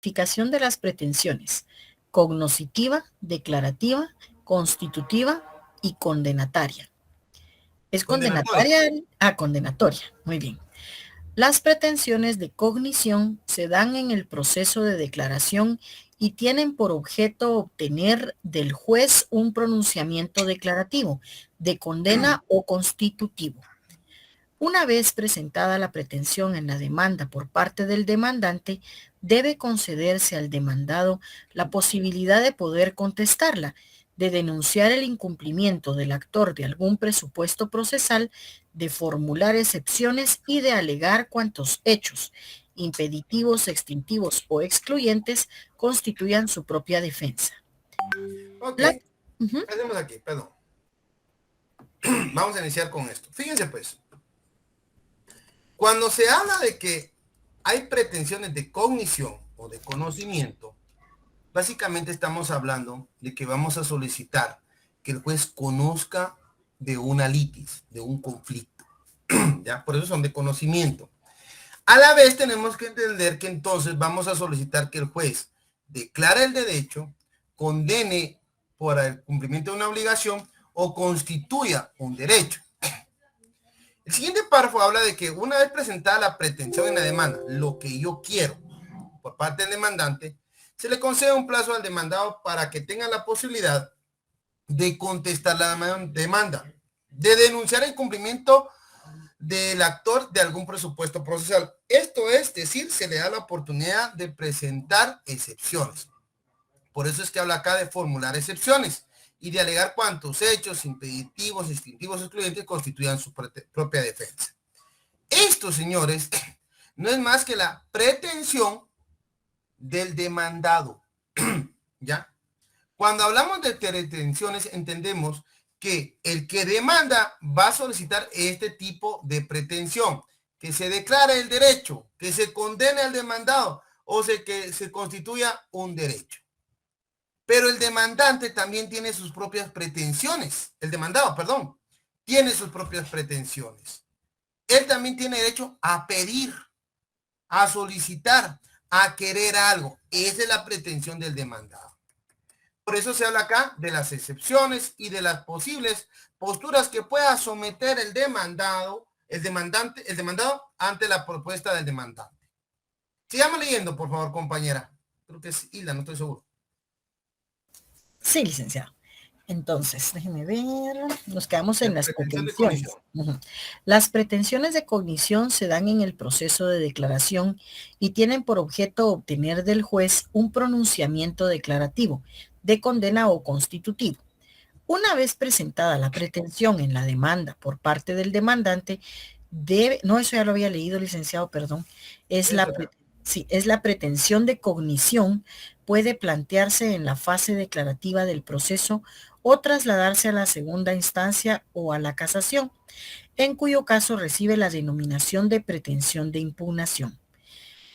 Clasificación de las pretensiones: cognoscitiva, declarativa, constitutiva y condenataria. ¿Es Condenatoria. condenataria? Condenatoria. Muy bien. Las pretensiones de cognición se dan en el proceso de declaración y tienen por objeto obtener del juez un pronunciamiento declarativo, de condena o constitutivo. Una vez presentada la pretensión en la demanda por parte del demandante, debe concederse al demandado la posibilidad de poder contestarla, de denunciar el incumplimiento del actor de algún presupuesto procesal, de formular excepciones y de alegar cuantos hechos, impeditivos, extintivos o excluyentes, constituyan su propia defensa. Ok, La- Ujú. hacemos aquí, perdón. Vamos a iniciar con esto. Fíjense pues, cuando se habla de que hay pretensiones de cognición o de conocimiento, básicamente estamos hablando de que vamos a solicitar que el juez conozca de una litis, de un conflicto. ¿Ya? Por eso son de conocimiento. A la vez tenemos que entender que entonces vamos a solicitar que el juez declare el derecho, condene por el cumplimiento de una obligación o constituya un derecho. El siguiente párrafo habla de que una vez presentada la pretensión en la demanda, lo que yo quiero por parte del demandante, se le concede un plazo al demandado para que tenga la posibilidad de contestar la demanda, de denunciar el cumplimiento del actor de algún presupuesto procesal. Esto es decir, se le da la oportunidad de presentar excepciones. Por eso es que habla acá de formular excepciones y de alegar cuantos hechos impeditivos, extintivos, excluyentes constituyan su propia defensa. Esto, señores, no es más que la pretensión del demandado. ¿Ya? Cuando hablamos de pretensiones, entendemos que el que demanda va a solicitar este tipo de pretensión, que se declare el derecho, que se condene al demandado o que se constituya un derecho. Pero el demandante también tiene sus propias pretensiones. El demandado, perdón, tiene sus propias pretensiones. Él también tiene derecho a pedir, a solicitar, a querer algo. Esa es la pretensión del demandado. Por eso se habla acá de las excepciones y de las posibles posturas que pueda someter el demandado, el demandado ante la propuesta del demandante. Sigamos leyendo, por favor, compañera. Creo que es Hilda, no estoy seguro. Sí, licenciado. Entonces, déjenme ver, nos quedamos en La las pretensión de pretensiones. cognición. Las pretensiones de cognición se dan en el proceso de declaración y tienen por objeto obtener del juez un pronunciamiento declarativo, de condena o constitutivo. Una vez presentada la pretensión en la demanda por parte del demandante, no, eso ya lo había leído, licenciado, perdón, es Eso la, era. sí, es la pretensión de cognición, puede plantearse en la fase declarativa del proceso o trasladarse a la segunda instancia o a la casación, en cuyo caso recibe la denominación de pretensión de impugnación.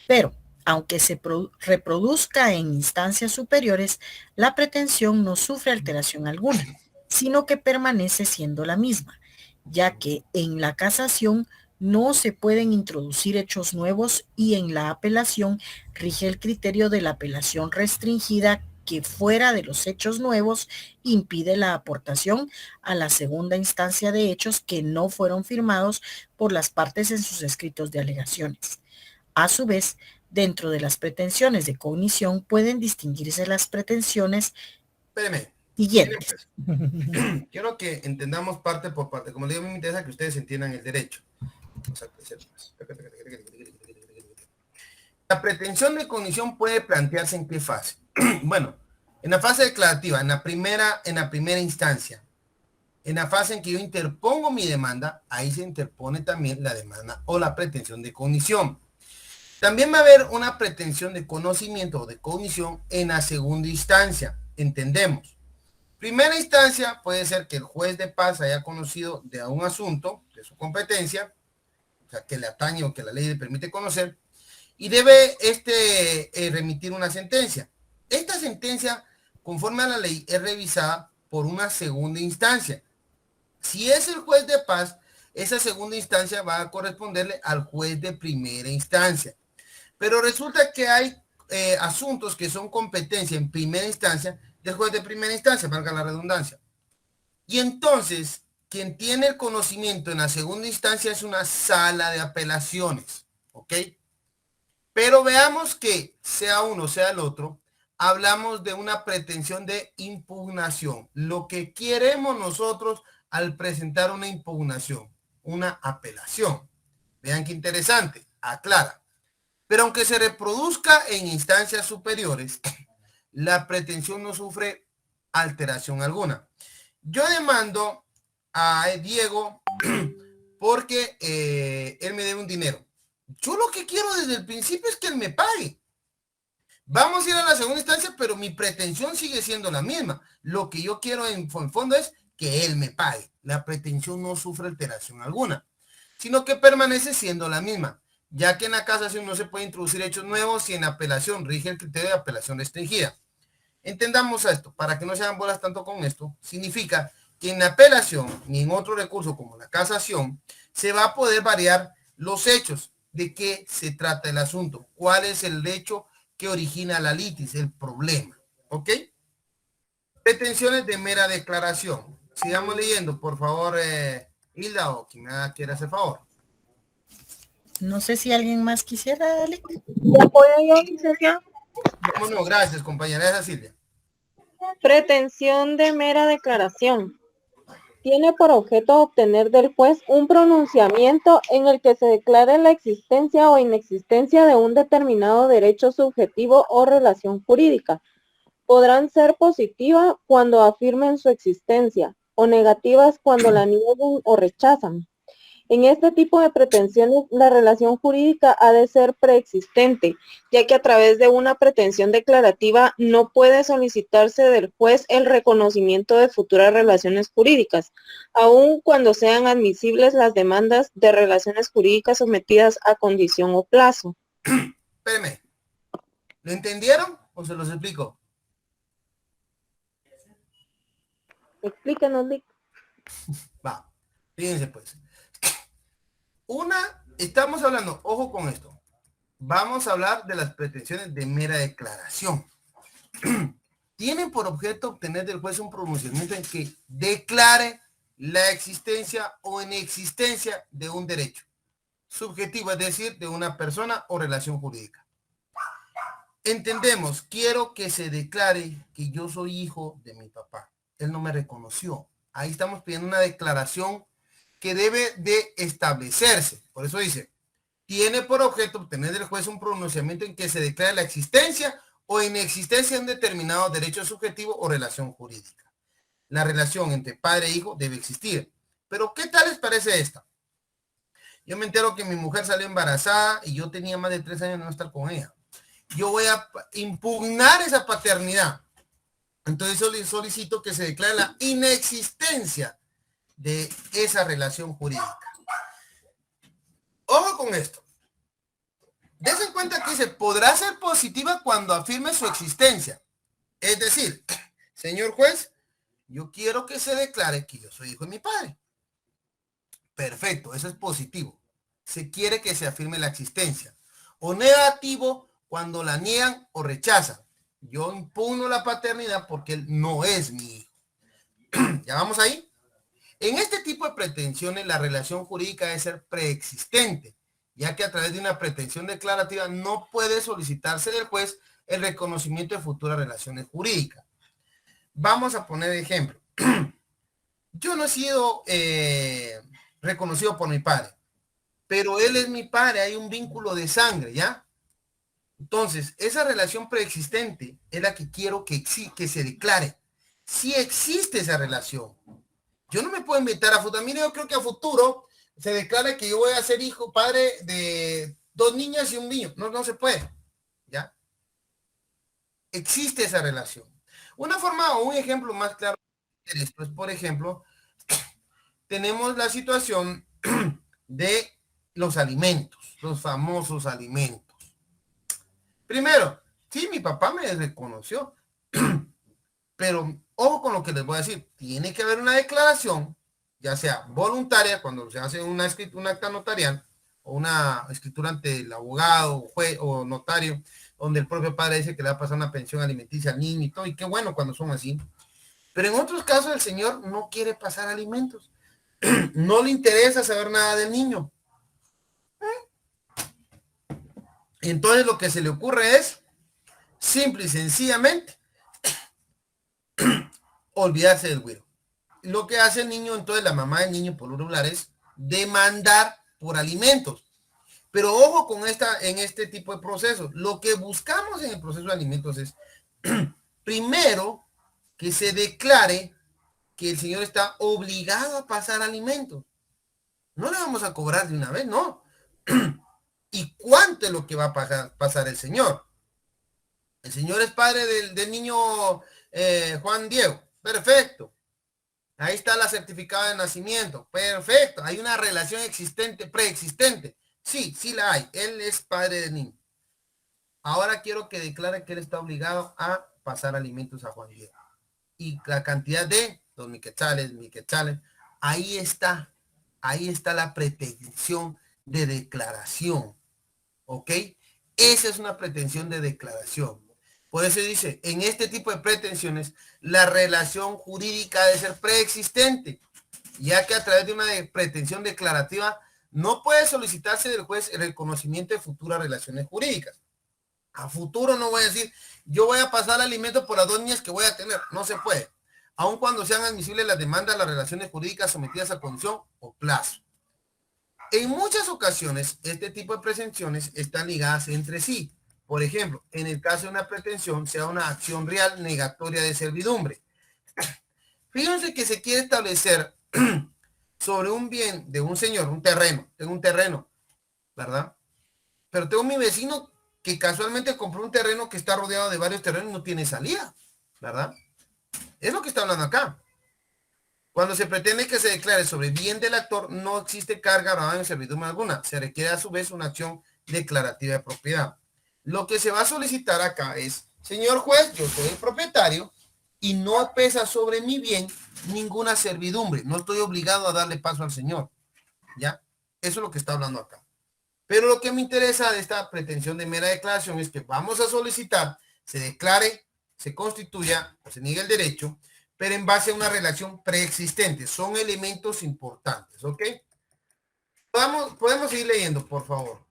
Pero, aunque se reproduzca en instancias superiores, la pretensión no sufre alteración alguna, sino que permanece siendo la misma, ya que en la casación no se pueden introducir hechos nuevos y en la apelación rige el criterio de la apelación restringida que fuera de los hechos nuevos impide la aportación a la segunda instancia de hechos que no fueron firmados por las partes en sus escritos de alegaciones. A su vez, dentro de las pretensiones de cognición pueden distinguirse las pretensiones Espéreme. Miren, siguientes. pues, quiero que entendamos parte por parte. Como digo, a mí me interesa que ustedes entiendan el derecho. Vamos a crecer más. La pretensión de cognición puede plantearse en qué fase. Bueno, en la fase declarativa, en la primera instancia. En la fase en que yo interpongo mi demanda, ahí se interpone también la demanda o la pretensión de cognición. También va a haber una pretensión de conocimiento o de cognición en la segunda instancia. Entendemos. Primera instancia puede ser que el juez de paz haya conocido de un asunto de su competencia, o sea, que le atañe o que la ley le permite conocer, y debe remitir una sentencia. Esta sentencia, conforme a la ley, es revisada por una segunda instancia. Si es el juez de paz, esa segunda instancia va a corresponderle al juez de primera instancia. Pero resulta que hay asuntos que son competencia en primera instancia del juez de primera instancia, valga la redundancia. Y entonces, quien tiene el conocimiento en la segunda instancia es una sala de apelaciones, ¿ok? Pero veamos que sea uno, sea el otro, hablamos de una pretensión de impugnación. Lo que queremos nosotros al presentar una impugnación, una apelación. Vean qué interesante, aclara. Pero aunque se reproduzca en instancias superiores, la pretensión no sufre alteración alguna. Yo demando a Diego porque él me debe un dinero. Yo lo que quiero desde el principio es que él me pague. Vamos a ir a la segunda instancia, pero mi pretensión sigue siendo la misma. Lo que yo quiero en fondo es que él me pague. La pretensión no sufre alteración alguna, sino que permanece siendo la misma, ya que en la casación no se puede introducir hechos nuevos y en apelación rige el criterio de apelación restringida. Entendamos esto, para que no se hagan bolas tanto con esto, significa que en la apelación ni en otro recurso como la casación se va a poder variar los hechos, de qué se trata el asunto, cuál es el hecho que origina la litis, el problema, ¿ok? Pretensiones de mera declaración. Sigamos leyendo, por favor, Hilda o quien quiera hacer favor. No sé si alguien más quisiera, Alec. Apoyo yo, Silvia. Bueno, gracias, compañera. Esa Silvia. Pretensión de mera declaración. Tiene por objeto obtener del juez un pronunciamiento en el que se declare la existencia o inexistencia de un determinado derecho subjetivo o relación jurídica. Podrán ser positivas cuando afirmen su existencia o negativas cuando la nieguen o rechazan. En este tipo de pretensiones, la relación jurídica ha de ser preexistente, ya que a través de una pretensión declarativa no puede solicitarse del juez el reconocimiento de futuras relaciones jurídicas, aun cuando sean admisibles las demandas de relaciones jurídicas sometidas a condición o plazo. Espérenme. ¿Lo entendieron o se los explico? Explíquenos, Lick. Va, fíjense pues. Estamos hablando, ojo con esto. Vamos a hablar de las pretensiones de mera declaración. Tienen por objeto obtener del juez un pronunciamiento en que declare la existencia o inexistencia de un derecho subjetivo, es decir, de una persona o relación jurídica. Entendemos, quiero que se declare que yo soy hijo de mi papá. Él no me reconoció. Ahí estamos pidiendo una declaración que debe de establecerse. Por eso dice, tiene por objeto obtener del juez un pronunciamiento en que se declare la existencia o inexistencia de un determinado derecho subjetivo o relación jurídica. La relación entre padre e hijo debe existir. Pero ¿qué tal les parece esta? Yo me entero que mi mujer salió embarazada y yo tenía más de 3 años de no estar con ella. Yo voy a impugnar esa paternidad. Entonces solicito que se declare la inexistencia de esa relación jurídica. Ojo con esto. Dense en cuenta que dice, podrá ser positiva cuando afirme su existencia. Es decir, señor juez, yo quiero que se declare que yo soy hijo de mi padre. Perfecto, eso es positivo. Se quiere que se afirme la existencia. O negativo cuando la niegan o rechazan. Yo impugno la paternidad porque él no es mi hijo. ¿Ya vamos ahí? En este tipo de pretensiones, la relación jurídica debe ser preexistente, ya que a través de una pretensión declarativa no puede solicitarse del juez el reconocimiento de futuras relaciones jurídicas. Vamos a poner ejemplo. Yo no he sido reconocido por mi padre, pero él es mi padre, hay un vínculo de sangre, ¿ya? Entonces, esa relación preexistente es la que quiero que se declare. Si existe esa relación. Yo no me puedo inventar a futuro. Mire, yo creo que a futuro se declara que yo voy a ser hijo, padre de 2 niñas y un niño. No, no se puede. ¿Ya? Existe esa relación. Una forma o un ejemplo más claro de esto es, por ejemplo, tenemos la situación de los alimentos, los famosos alimentos. Primero, sí, mi papá me reconoció, pero ojo con lo que les voy a decir. Tiene que haber una declaración, ya sea voluntaria, cuando se hace un acta notarial, o una escritura ante el abogado, juez o notario, donde el propio padre dice que le va a pasar una pensión alimenticia al niño y todo, y qué bueno cuando son así. Pero en otros casos el señor no quiere pasar alimentos. No le interesa saber nada del niño. Entonces lo que se le ocurre es, simple y sencillamente, olvidarse del güiro. Lo que hace el niño, entonces la mamá del niño por lo regular es demandar por alimentos. Pero ojo con en este tipo de procesos. Lo que buscamos en el proceso de alimentos es, primero, que se declare que el señor está obligado a pasar alimentos. No le vamos a cobrar de una vez, no. ¿Y cuánto es lo que va a pasar el señor? El señor es padre del niño Juan Diego. Perfecto. Ahí está la certificada de nacimiento. Perfecto. Hay una relación existente, preexistente. Sí, sí la hay. Él es padre del niño. Ahora quiero que declare que él está obligado a pasar alimentos a Juan Diego. Y la cantidad de 2,000 quetzales, 1,000 quetzales. Ahí está la pretensión de declaración. ¿Ok? Esa es una pretensión de declaración. Por eso dice, en este tipo de pretensiones, la relación jurídica debe ser preexistente, ya que a través de una pretensión declarativa no puede solicitarse del juez el reconocimiento de futuras relaciones jurídicas. A futuro no voy a decir, yo voy a pasar alimento por las 2 niñas que voy a tener. No se puede. Aun cuando sean admisibles las demandas, las relaciones jurídicas sometidas a condición o plazo. En muchas ocasiones, este tipo de pretensiones están ligadas entre sí. Por ejemplo, en el caso de una pretensión, sea una acción real negatoria de servidumbre. Fíjense que se quiere establecer sobre un bien de un señor, un terreno. Tengo un terreno, ¿verdad? Pero tengo mi vecino que casualmente compró un terreno que está rodeado de varios terrenos y no tiene salida, ¿verdad? Es lo que está hablando acá. Cuando se pretende que se declare sobre bien del actor, no existe carga grabada en servidumbre alguna. Se requiere a su vez una acción declarativa de propiedad. Lo que se va a solicitar acá es, señor juez, yo soy el propietario y no pesa sobre mi bien ninguna servidumbre. No estoy obligado a darle paso al señor. ¿Ya? Eso es lo que está hablando acá. Pero lo que me interesa de esta pretensión de mera declaración es que vamos a solicitar, se declare, se constituya o se niegue el derecho, pero en base a una relación preexistente. Son elementos importantes, ¿ok? Podemos seguir leyendo, por favor.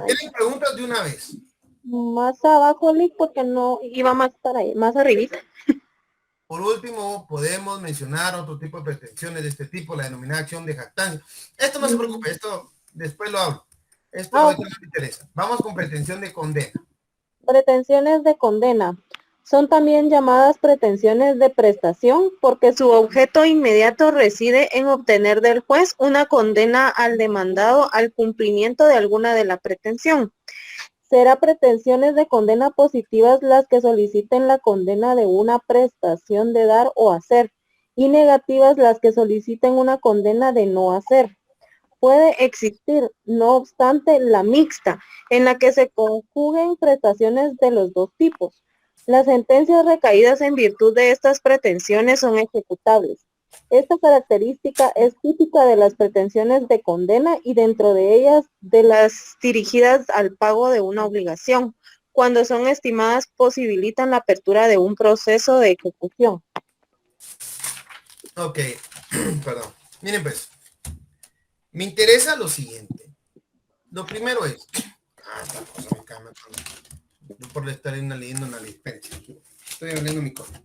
¿Tienen preguntas de una vez? Más abajo, Lick, porque no iba más para ahí, más arribita. Por último, podemos mencionar otro tipo de pretensiones de este tipo, la denominada acción de jactancia. Esto no se preocupe, esto después lo hablo. Esto ahorita no me interesa. Vamos con pretensión de condena. Pretensiones de condena. Son también llamadas pretensiones de prestación porque su objeto inmediato reside en obtener del juez una condena al demandado al cumplimiento de alguna de la pretensión. Será pretensiones de condena positivas las que soliciten la condena de una prestación de dar o hacer, y negativas las que soliciten una condena de no hacer. Puede existir, no obstante, la mixta, en la que se conjuguen prestaciones de los dos tipos. Las sentencias recaídas en virtud de estas pretensiones son ejecutables. Esta característica es típica de las pretensiones de condena y dentro de ellas de las dirigidas al pago de una obligación, cuando son estimadas posibilitan la apertura de un proceso de ejecución. Ok, perdón. Miren pues, me interesa lo siguiente. Lo primero es, esta cosa me cambia por estar leyendo una ley. Estoy abriendo mi cosa.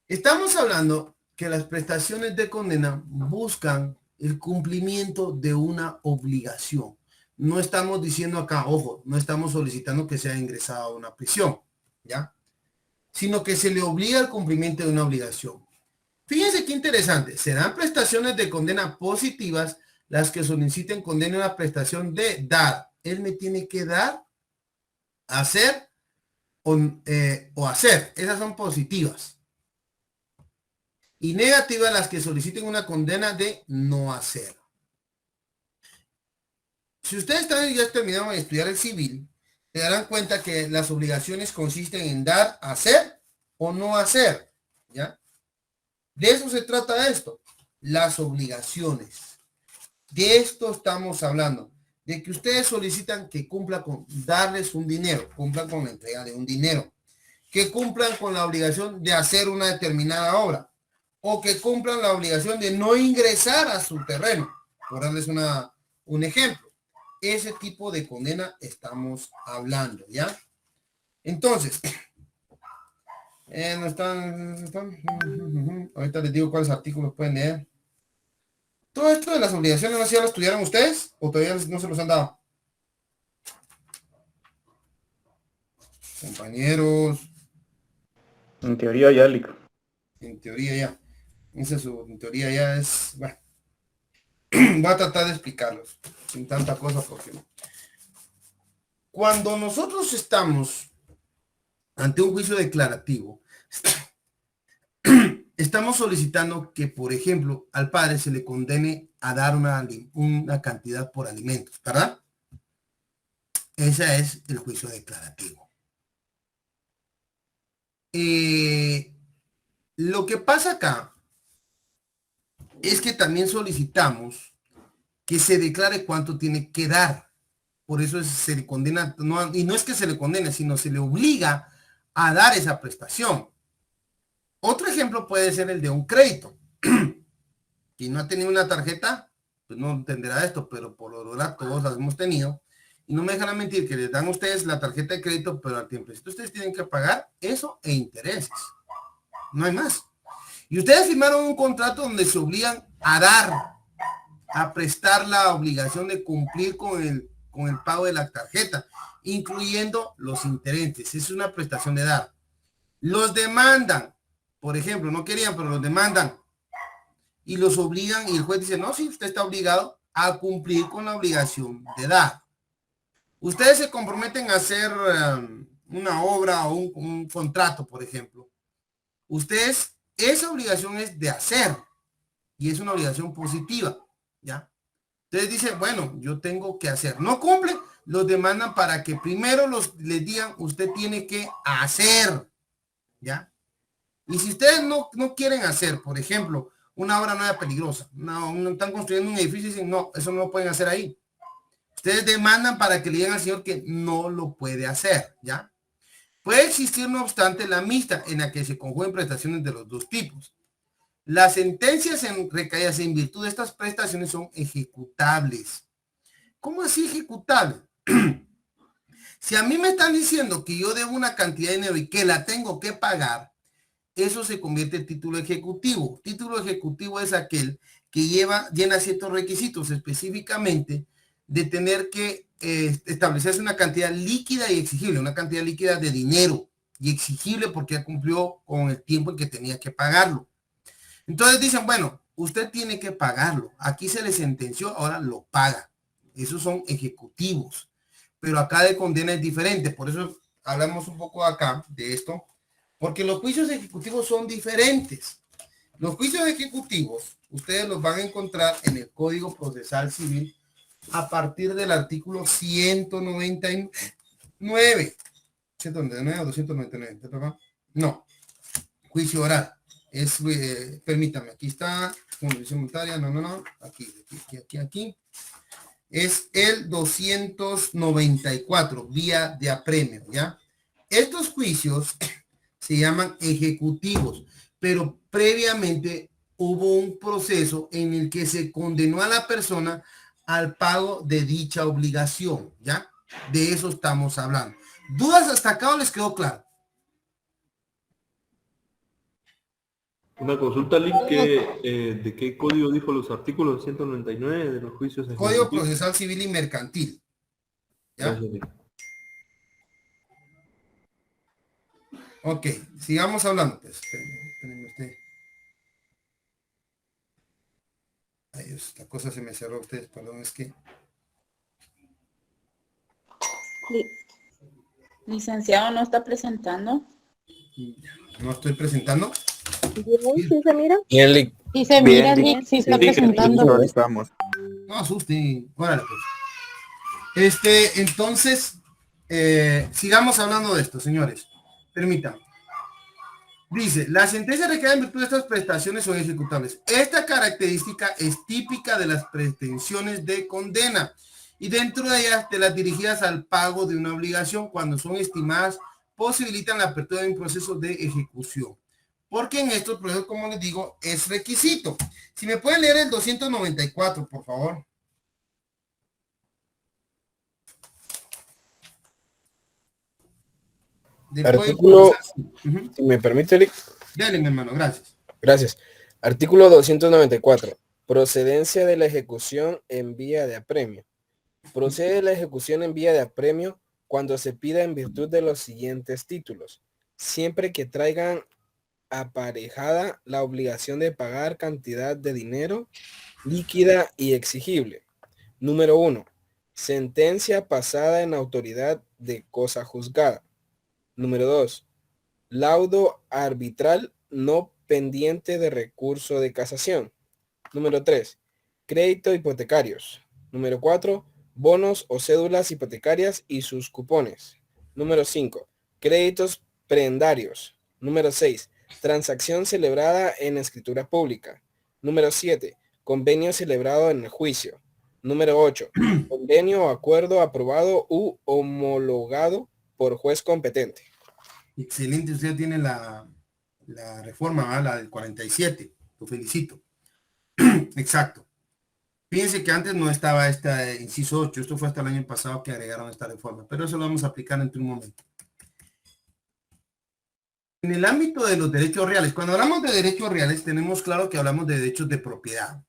Estamos hablando que las prestaciones de condena buscan el cumplimiento de una obligación. No estamos diciendo acá, ojo, no estamos solicitando que sea ingresado a una prisión, ¿ya? Sino que se le obliga al cumplimiento de una obligación. Fíjense qué interesante. Serán prestaciones de condena positivas las que soliciten condena una prestación de dar. Él me tiene que dar, hacer o hacer. Esas son positivas. Y negativas las que soliciten una condena de no hacer. Si ustedes ya terminaron de estudiar el civil, se darán cuenta que las obligaciones consisten en dar, hacer o no hacer. ¿Ya? De eso se trata esto. Las obligaciones. De esto estamos hablando. de que ustedes solicitan que cumpla con darles un dinero, cumplan con la entrega de un dinero, que cumplan con la obligación de hacer una determinada obra, o que cumplan la obligación de no ingresar a su terreno, por darles un ejemplo. Ese tipo de condena estamos hablando, ¿ya? Entonces, ahorita les digo cuáles artículos pueden leer. Todo esto de las obligaciones, ¿no sé si ya lo estudiaron ustedes o todavía no se los han dado? Compañeros. En teoría ya, Lico. En teoría ya. En teoría ya es, bueno. Voy a tratar de explicarlos sin tanta cosa porque cuando nosotros estamos ante un juicio declarativo, estamos solicitando que, por ejemplo, al padre se le condene a dar una cantidad por alimentos, ¿verdad? Ese es el juicio declarativo. Lo que pasa acá es que también solicitamos que se declare cuánto tiene que dar. Por eso se le condena, y no es que se le condene, sino se le obliga a dar esa prestación. Otro ejemplo puede ser el de un crédito. Quien no ha tenido una tarjeta, pues no entenderá esto, pero por lo general todos las hemos tenido. Y no me dejan mentir que les dan a ustedes la tarjeta de crédito, pero al tiempo ustedes tienen que pagar eso e intereses. No hay más. Y ustedes firmaron un contrato donde se obligan a dar, a prestar la obligación de cumplir con el pago de la tarjeta, incluyendo los intereses. Es una prestación de dar. Los demandan, por ejemplo, no querían, pero los demandan y los obligan y el juez dice, no, sí, usted está obligado a cumplir con la obligación de dar. Ustedes se comprometen a hacer una obra o un contrato, por ejemplo. Ustedes, esa obligación es de hacer y es una obligación positiva, ¿ya? Ustedes dicen, bueno, yo tengo que hacer. No cumplen, los demandan para que primero les digan, usted tiene que hacer, ¿ya? Y si ustedes no quieren hacer, por ejemplo, una obra nueva peligrosa, están construyendo un edificio y dicen, no, eso no lo pueden hacer ahí. Ustedes demandan para que le digan al señor que no lo puede hacer, ¿ya? Puede existir, no obstante, la mixta en la que se conjuguen prestaciones de los dos tipos. Las sentencias recaídas en virtud de estas prestaciones son ejecutables. ¿Cómo así ejecutable? Si a mí me están diciendo que yo debo una cantidad de dinero y que la tengo que pagar, eso se convierte en título ejecutivo. Título ejecutivo es aquel que llena ciertos requisitos, específicamente de tener que establecerse una cantidad líquida y exigible, una cantidad líquida de dinero y exigible porque ya cumplió con el tiempo en que tenía que pagarlo. Entonces dicen, bueno, usted tiene que pagarlo. Aquí se le sentenció, ahora lo paga. Esos son ejecutivos. Pero acá de condena es diferente. Por eso hablamos un poco acá de esto. Porque los juicios ejecutivos son diferentes. Los juicios ejecutivos, ustedes los van a encontrar en el Código Procesal Civil a partir del artículo 199. 199 o 299. No. Juicio oral. Permítame, aquí está. Condición voluntaria. No. Aquí. Es el 294, vía de apremio, ¿ya? Estos juicios se llaman ejecutivos, pero previamente hubo un proceso en el que se condenó a la persona al pago de dicha obligación, ¿ya? De eso estamos hablando. ¿Dudas hasta acá o les quedó claro? Una consulta, Link, ¿de qué código dijo los artículos 199 de los juicios ejecutivos? Código Procesal Civil y Mercantil. ¿Ya? Gracias, Link. Ok, sigamos hablando. Pues, espérenme usted. Ay, Dios, esta cosa se me cerró a ustedes, perdón, es que... Licenciado, ¿no está presentando? No estoy presentando. Bien, ¿sí se mira? Bien, Y se mira, Nick, sí está presentando. Ahí estamos. No asusten. Órale, pues. Entonces, sigamos hablando de esto, señores. Permítanme. Dice, la sentencia recae en virtud de estas prestaciones son ejecutables. Esta característica es típica de las pretensiones de condena y dentro de ellas de las dirigidas al pago de una obligación cuando son estimadas posibilitan la apertura de un proceso de ejecución. Porque en estos procesos, como les digo, es requisito. Si me pueden leer el 294, por favor. Artículo, si me permite, Lick. Dale, mi hermano, gracias. Gracias. Artículo 294. Procedencia de la ejecución en vía de apremio. Procede la ejecución en vía de apremio cuando se pida en virtud de los siguientes títulos, siempre que traigan aparejada la obligación de pagar cantidad de dinero líquida y exigible. Número 1. Sentencia pasada en autoridad de cosa juzgada. Número 2. Laudo arbitral no pendiente de recurso de casación. Número 3. Crédito hipotecarios. Número 4. Bonos o cédulas hipotecarias y sus cupones. Número 5. Créditos prendarios. Número 6. Transacción celebrada en escritura pública. Número 7. Convenio celebrado en el juicio. Número 8. Convenio o acuerdo aprobado u homologado por juez competente. Excelente, usted tiene la reforma, ¿verdad? La del 47. Lo felicito. Exacto. Fíjense que antes no estaba esta inciso 8. Esto fue hasta el año pasado que agregaron esta reforma. Pero eso lo vamos a aplicar entre un momento. En el ámbito de los derechos reales, cuando hablamos de derechos reales, tenemos claro que hablamos de derechos de propiedad.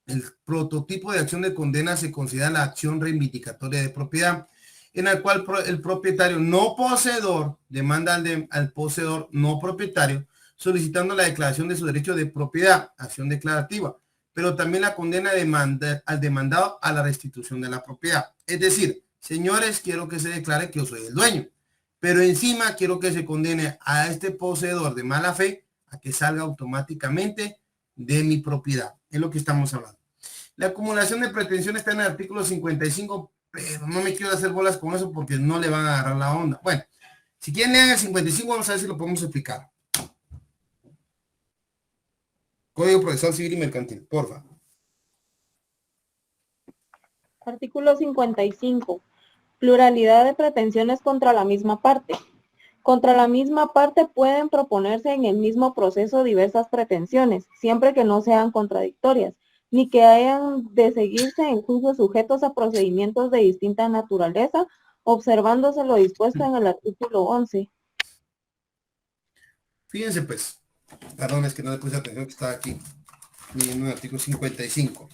El prototipo de acción de condena se considera la acción reivindicatoria de propiedad, en la cual el propietario no poseedor demanda al poseedor no propietario, solicitando la declaración de su derecho de propiedad, acción declarativa, pero también la condena al demandado a la restitución de la propiedad. Es decir, señores, quiero que se declare que yo soy el dueño, pero encima quiero que se condene a este poseedor de mala fe a que salga automáticamente de mi propiedad. Es lo que estamos hablando. La acumulación de pretensiones está en el artículo 55, pero no me quiero hacer bolas con eso porque no le van a agarrar la onda. Bueno, si quieren lean el 55, vamos a ver si lo podemos explicar. Código Procesal Civil y Mercantil, porfa. Artículo 55. Pluralidad de pretensiones contra la misma parte. Contra la misma parte pueden proponerse en el mismo proceso diversas pretensiones, siempre que no sean contradictorias, ni que hayan de seguirse en juicios sujetos a procedimientos de distinta naturaleza, observándose lo dispuesto en el artículo 11. Fíjense pues, perdón, es que no le puse atención que estaba aquí, en el artículo 55.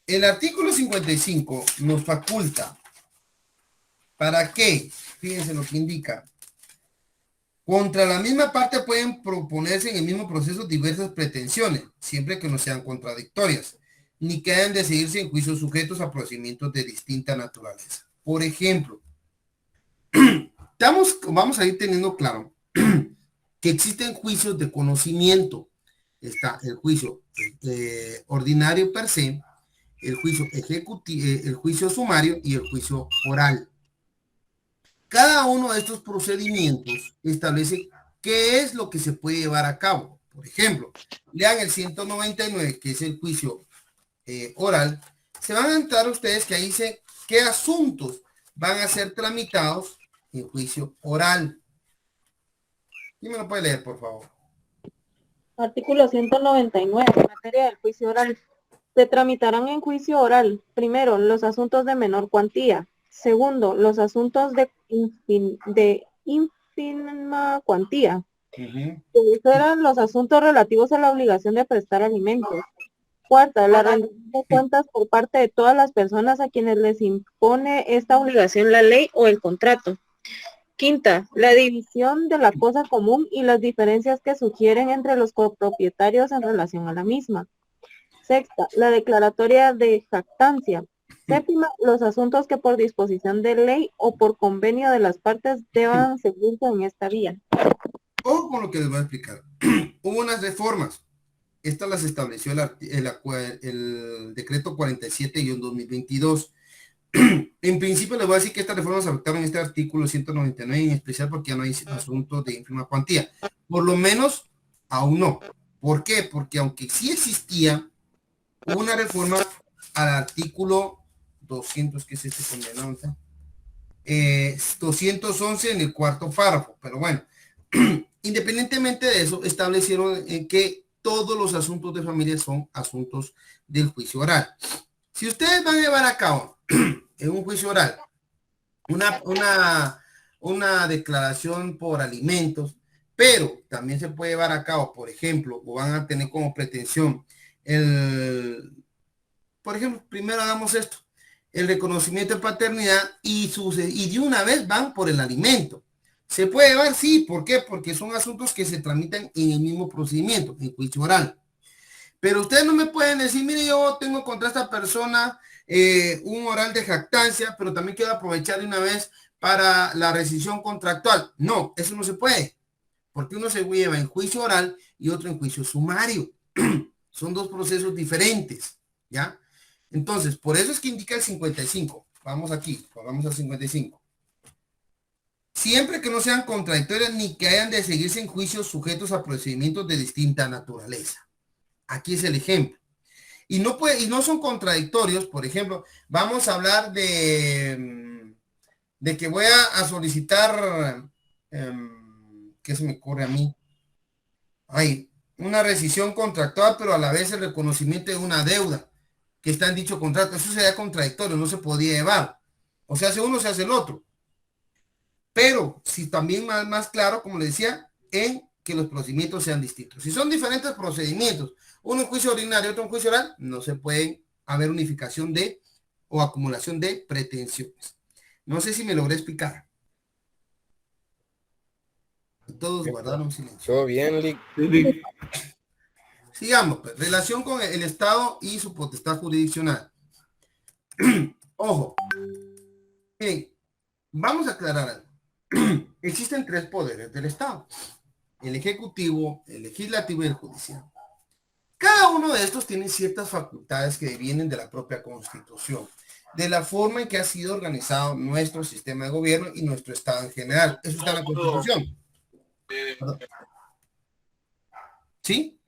El artículo 55 nos faculta, ¿para qué? Fíjense lo que indica. Contra la misma parte pueden proponerse en el mismo proceso diversas pretensiones, siempre que no sean contradictorias, ni que hayan de seguirse en juicios sujetos a procedimientos de distinta naturaleza. Por ejemplo, vamos a ir teniendo claro que existen juicios de conocimiento. Está el juicio ordinario per se, el juicio ejecutivo, el juicio sumario y el juicio oral. Cada uno de estos procedimientos establece qué es lo que se puede llevar a cabo. Por ejemplo, lean el 199, que es el juicio oral. Se van a entrar ustedes que ahí dice qué asuntos van a ser tramitados en juicio oral. ¿Quién me lo puede leer, por favor? Artículo 199, en materia del juicio oral. Se tramitarán en juicio oral, primero, los asuntos de menor cuantía. Segundo, los asuntos de ínfima cuantía. Tercera, los asuntos relativos a la obligación de prestar alimentos. Cuarta, la rendición de cuentas por parte de todas las personas a quienes les impone esta obligación la ley o el contrato. Quinta, la división de la cosa común y las diferencias que sugieren entre los copropietarios en relación a la misma. Sexta, la declaratoria de jactancia. Séptima, los asuntos que por disposición de ley o por convenio de las partes deban seguirse en esta vía. Ojo con lo que les voy a explicar. Hubo unas reformas. Estas las estableció el decreto 47-2022. En principio les voy a decir que estas reformas afectaron este artículo 199 en especial porque ya no hay asuntos de ínfima cuantía. Por lo menos aún no. ¿Por qué? Porque aunque sí existía una reforma al artículo 200, que es este condenado, 211 en el cuarto párrafo. Pero bueno, independientemente de eso, establecieron que todos los asuntos de familia son asuntos del juicio oral. Si ustedes van a llevar a cabo en un juicio oral una declaración por alimentos, pero también se puede llevar a cabo, por ejemplo, o van a tener como pretensión por ejemplo, primero hagamos esto, el reconocimiento de paternidad y de una vez van por el alimento. ¿Se puede llevar? Sí. ¿Por qué? Porque son asuntos que se tramitan en el mismo procedimiento, en juicio oral. Pero ustedes no me pueden decir, mire, yo tengo contra esta persona un oral de jactancia, pero también quiero aprovechar de una vez para la rescisión contractual. No, eso no se puede. Porque uno se lleva en juicio oral y otro en juicio sumario. Son dos procesos diferentes, ¿ya? Entonces, por eso es que indica el 55. Vamos aquí, vamos al 55. Siempre que no sean contradictorias ni que hayan de seguirse en juicios sujetos a procedimientos de distinta naturaleza. Aquí es el ejemplo. Y no son contradictorios. Por ejemplo, vamos a hablar de que voy a solicitar, ¿qué se me ocurre a mí? Una rescisión contractual, pero a la vez el reconocimiento de una deuda que está en dicho contrato. Eso sería contradictorio, no se podía llevar. O se hace uno, se hace el otro. Pero si también más claro, como le decía, en que los procedimientos sean distintos. Si son diferentes procedimientos, uno en juicio ordinario, otro en juicio oral, no se puede haber unificación o acumulación de pretensiones. No sé si me logré explicar. Todos guardaron silencio. Todo bien, Lick. Sigamos, pues, relación con el Estado y su potestad jurisdiccional. Ojo. Bien, vamos a aclarar algo. Existen tres poderes del Estado: el ejecutivo, el legislativo y el judicial. Cada uno de estos tiene ciertas facultades que vienen de la propia Constitución, de la forma en que ha sido organizado nuestro sistema de gobierno y nuestro Estado en general. Eso está en la Constitución. ¿Sí?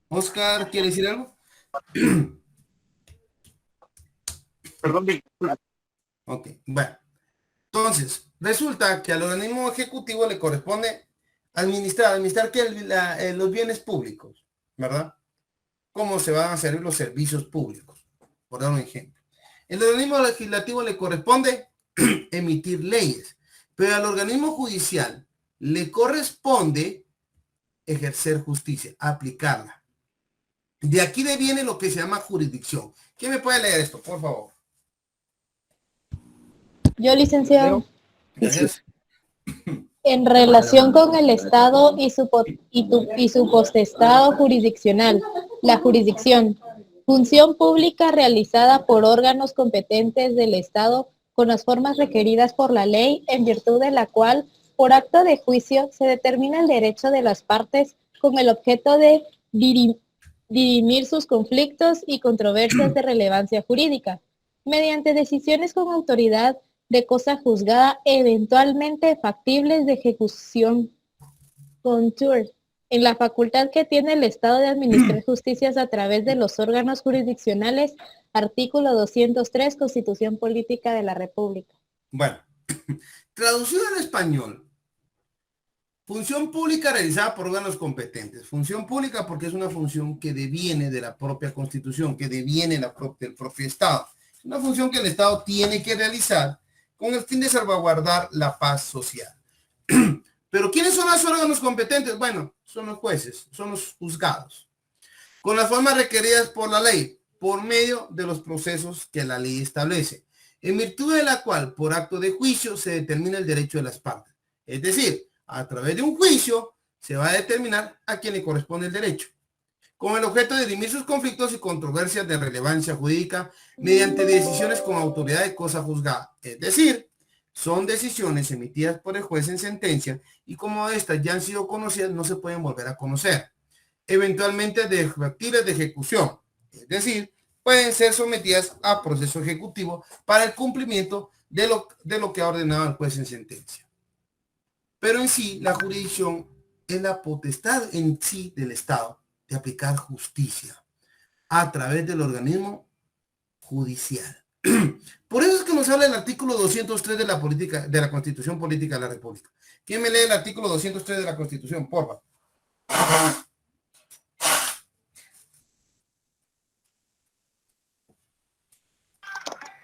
Oscar, ¿quiere decir algo? Perdón, Ok, bueno. Entonces, resulta que al organismo ejecutivo le corresponde administrar los bienes públicos, ¿verdad? ¿Cómo se van a hacer los servicios públicos? Por dar un ejemplo. El organismo legislativo le corresponde emitir leyes, pero al organismo judicial le corresponde ejercer justicia, aplicarla. De aquí viene lo que se llama jurisdicción. ¿Quién me puede leer esto, por favor? Yo, licenciado. Gracias. En relación con el Estado y su potestad jurisdiccional, la jurisdicción, función pública realizada por órganos competentes del Estado con las formas requeridas por la ley, en virtud de la cual, por acto de juicio, se determina el derecho de las partes con el objeto de dirimir sus conflictos y controversias de relevancia jurídica, mediante decisiones con autoridad de cosa juzgada, eventualmente factibles de ejecución contour, en la facultad que tiene el Estado de administrar justicias a través de los órganos jurisdiccionales, artículo 203, Constitución Política de la República. Bueno, traducido al español, función pública realizada por órganos competentes. Función pública porque es una función que deviene de la propia Constitución, que deviene del propio Estado. Es una función que el Estado tiene que realizar con el fin de salvaguardar la paz social. Pero ¿quiénes son los órganos competentes? Bueno, son los jueces, son los juzgados, con las formas requeridas por la ley, por medio de los procesos que la ley establece, en virtud de la cual, por acto de juicio, se determina el derecho de las partes. Es decir, a través de un juicio, se va a determinar a quién le corresponde el derecho, con el objeto de dirimir sus conflictos y controversias de relevancia jurídica mediante decisiones con autoridad de cosa juzgada. Es decir, son decisiones emitidas por el juez en sentencia y como estas ya han sido conocidas, no se pueden volver a conocer. Eventualmente de factibles de ejecución. Es decir, pueden ser sometidas a proceso ejecutivo para el cumplimiento de lo que ha ordenado el juez en sentencia. Pero en sí, la jurisdicción es la potestad en sí del Estado de aplicar justicia. a través del organismo judicial. Por eso es que nos habla el artículo 203 de la Constitución Política de la República. ¿Quién me lee el artículo 203 de la Constitución? Por favor.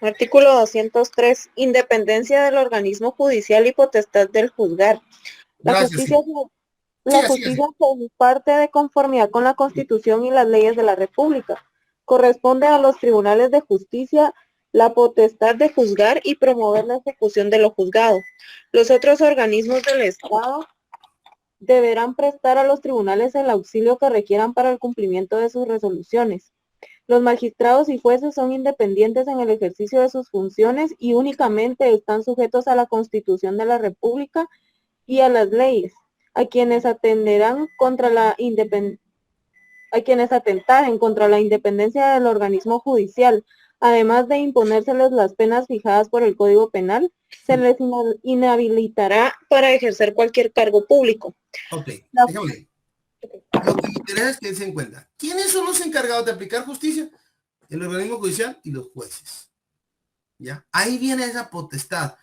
Artículo 203. Independencia del organismo judicial y potestad del juzgar. La Gracias, justicia, sí. la Sí, justicia se imparte de conformidad con la Constitución y las leyes de la República. Corresponde a los tribunales de justicia la potestad de juzgar y promover la ejecución de lo juzgado. Los otros organismos del Estado deberán prestar a los tribunales el auxilio que requieran para el cumplimiento de sus resoluciones. Los magistrados y jueces son independientes en el ejercicio de sus funciones y únicamente están sujetos a la Constitución de la República y a las leyes, a quienes atentaren contra la independencia del organismo judicial, además de imponérseles las penas fijadas por el Código Penal, se les inhabilitará para ejercer cualquier cargo público. Ok, déjame. Lo que me interesa es que se en cuenta. ¿Quiénes son los encargados de aplicar justicia? El organismo judicial y los jueces. ¿Ya? Ahí viene esa potestad,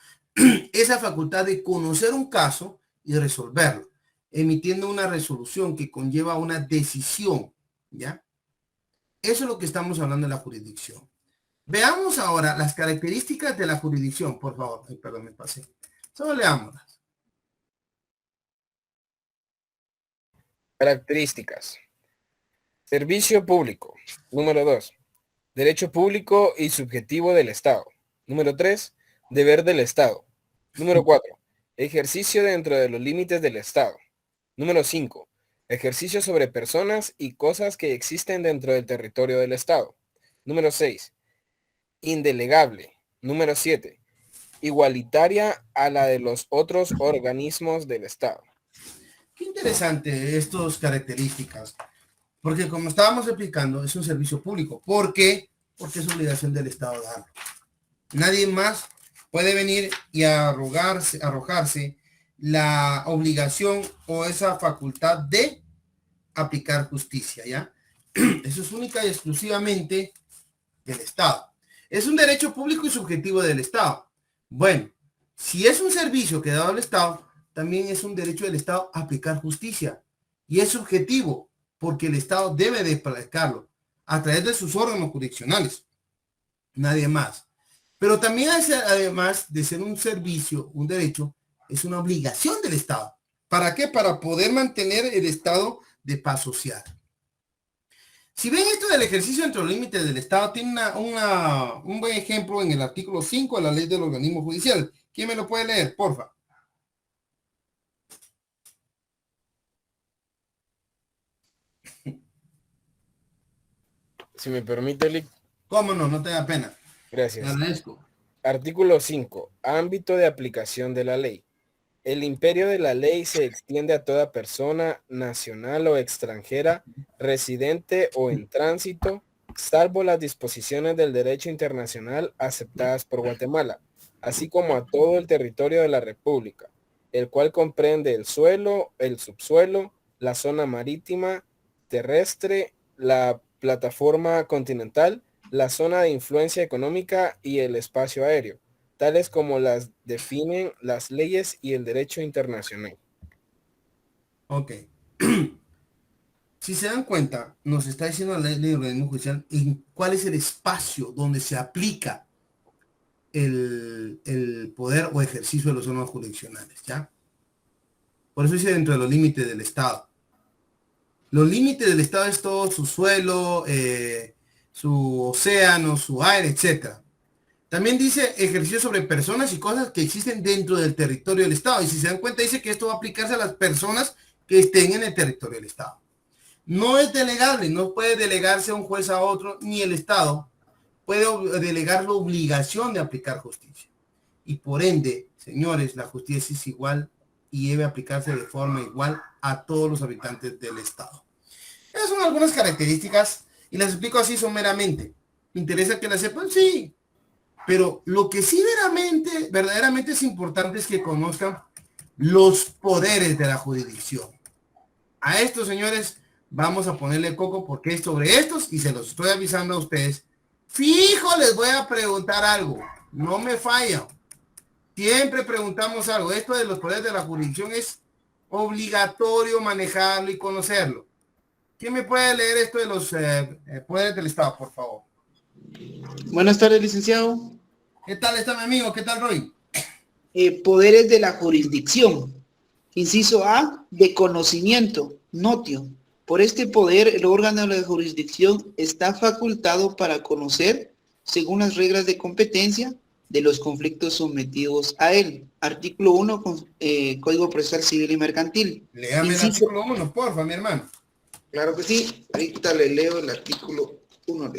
esa facultad de conocer un caso y resolverlo, emitiendo una resolución que conlleva una decisión. ¿Ya? Eso es lo que estamos hablando de la jurisdicción. Veamos ahora las características de la jurisdicción, por favor. Ay, perdón, me pasé. Solo leámoslas. Características. Servicio público. Número 2. Derecho público y subjetivo del Estado. Número 3. Deber del Estado. Número 4. Ejercicio dentro de los límites del Estado. Número 5. Ejercicio sobre personas y cosas que existen dentro del territorio del Estado. Número 6. Indelegable. Número 7. Igualitaria a la de los otros organismos del Estado. Qué interesante estas características, porque como estábamos explicando, es un servicio público. ¿Por qué? Porque es obligación del Estado darlo. Nadie más puede venir y arrojarse la obligación o esa facultad de aplicar justicia, ¿ya? Eso es única y exclusivamente del Estado. Es un derecho público y subjetivo del Estado. Bueno, si es un servicio que da al Estado, también es un derecho del Estado aplicar justicia. Y es subjetivo, porque el Estado debe de aplicarlo a través de sus órganos jurisdiccionales. Nadie más. Pero también, además de ser un servicio, un derecho, es una obligación del Estado. ¿Para qué? Para poder mantener el estado de paz social. Si ven esto del ejercicio entre los límites del Estado, tiene un buen ejemplo en el artículo 5 de la ley del organismo judicial. ¿Quién me lo puede leer, porfa? Si me permite, Lic. ¿Cómo no? No te da pena. Gracias. Te agradezco. Artículo 5. Ámbito de aplicación de la ley. El imperio de la ley se extiende a toda persona nacional o extranjera, residente o en tránsito, salvo las disposiciones del derecho internacional aceptadas por Guatemala, así como a todo el territorio de la República, el cual comprende el suelo, el subsuelo, la zona marítima, terrestre, la plataforma continental, la zona de influencia económica y el espacio aéreo, tales como las definen las leyes y el derecho internacional. Ok. Si se dan cuenta, nos está diciendo la ley del organismo judicial en cuál es el espacio donde se aplica el poder o ejercicio de los órganos jurisdiccionales, ¿ya? Por eso dice dentro de los límites del Estado. Los límites del Estado es todo su suelo, su océano, su aire, etcétera. También dice ejercicio sobre personas y cosas que existen dentro del territorio del Estado. Y si se dan cuenta, dice que esto va a aplicarse a las personas que estén en el territorio del Estado. No es delegable, no puede delegarse a un juez a otro, ni el Estado puede delegar la obligación de aplicar justicia. Y por ende, señores, la justicia es igual y debe aplicarse de forma igual a todos los habitantes del Estado. Esas son algunas características y las explico así someramente. ¿Me interesa que las sepan? Sí. Pero lo que sí verdaderamente es importante es que conozcan los poderes de la jurisdicción. A esto, señores, vamos a ponerle coco porque es sobre estos y se los estoy avisando a ustedes. Fijo, les voy a preguntar algo. No me falla. Siempre preguntamos algo. Esto de los poderes de la jurisdicción es obligatorio manejarlo y conocerlo. ¿Quién me puede leer esto de los poderes del Estado, por favor? Buenas tardes, licenciado. ¿Qué tal está mi amigo? ¿Qué tal, Roy? Poderes de la jurisdicción. Inciso A, de conocimiento, notio. Por este poder, el órgano de la jurisdicción está facultado para conocer, según las reglas de competencia, de los conflictos sometidos a él. Artículo 1, Código Procesal Civil y Mercantil. Léame el artículo 1, porfa, mi hermano. Claro que sí. Ahorita le leo el artículo 1.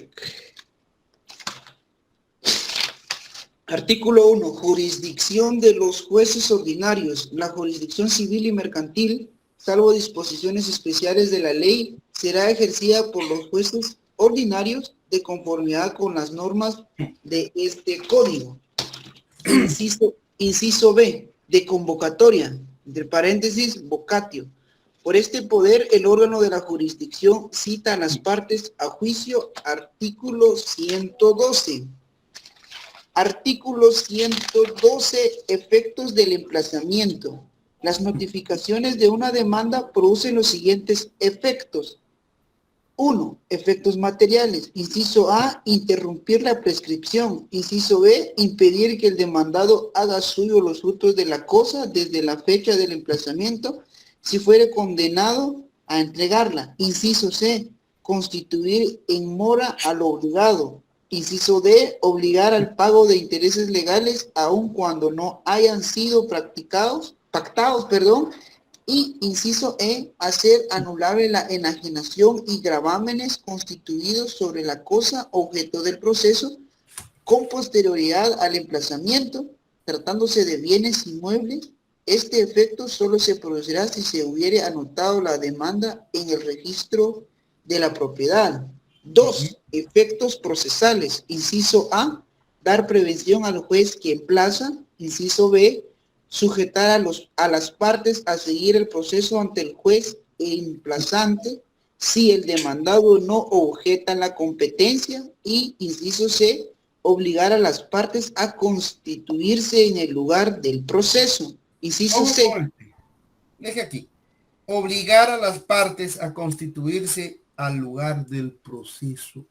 Artículo 1. Jurisdicción de los jueces ordinarios. La jurisdicción civil y mercantil, salvo disposiciones especiales de la ley, será ejercida por los jueces ordinarios de conformidad con las normas de este código. Inciso B, de convocatoria, entre paréntesis, vocatio. Por este poder, el órgano de la jurisdicción cita a las partes a juicio, artículo 112. Artículo 112, efectos del emplazamiento. Las notificaciones de una demanda producen los siguientes efectos. 1. Efectos materiales. Inciso A, interrumpir la prescripción. Inciso B, impedir que el demandado haga suyo los frutos de la cosa desde la fecha del emplazamiento, si fuere condenado a entregarla. Inciso C, constituir en mora al obligado. Inciso D, obligar al pago de intereses legales aun cuando no hayan sido pactados, y inciso E, hacer anulable la enajenación y gravámenes constituidos sobre la cosa objeto del proceso con posterioridad al emplazamiento, tratándose de bienes inmuebles. Este efecto solo se producirá si se hubiere anotado la demanda en el registro de la propiedad. 2. Efectos procesales. Inciso A, dar prevención al juez que emplaza. Inciso B, sujetar a las partes a seguir el proceso ante el juez emplazante si el demandado no objeta la competencia. Y inciso C, obligar a las partes a constituirse en el lugar del proceso. Inciso C. Deje aquí. Obligar a las partes a constituirse al lugar del proceso.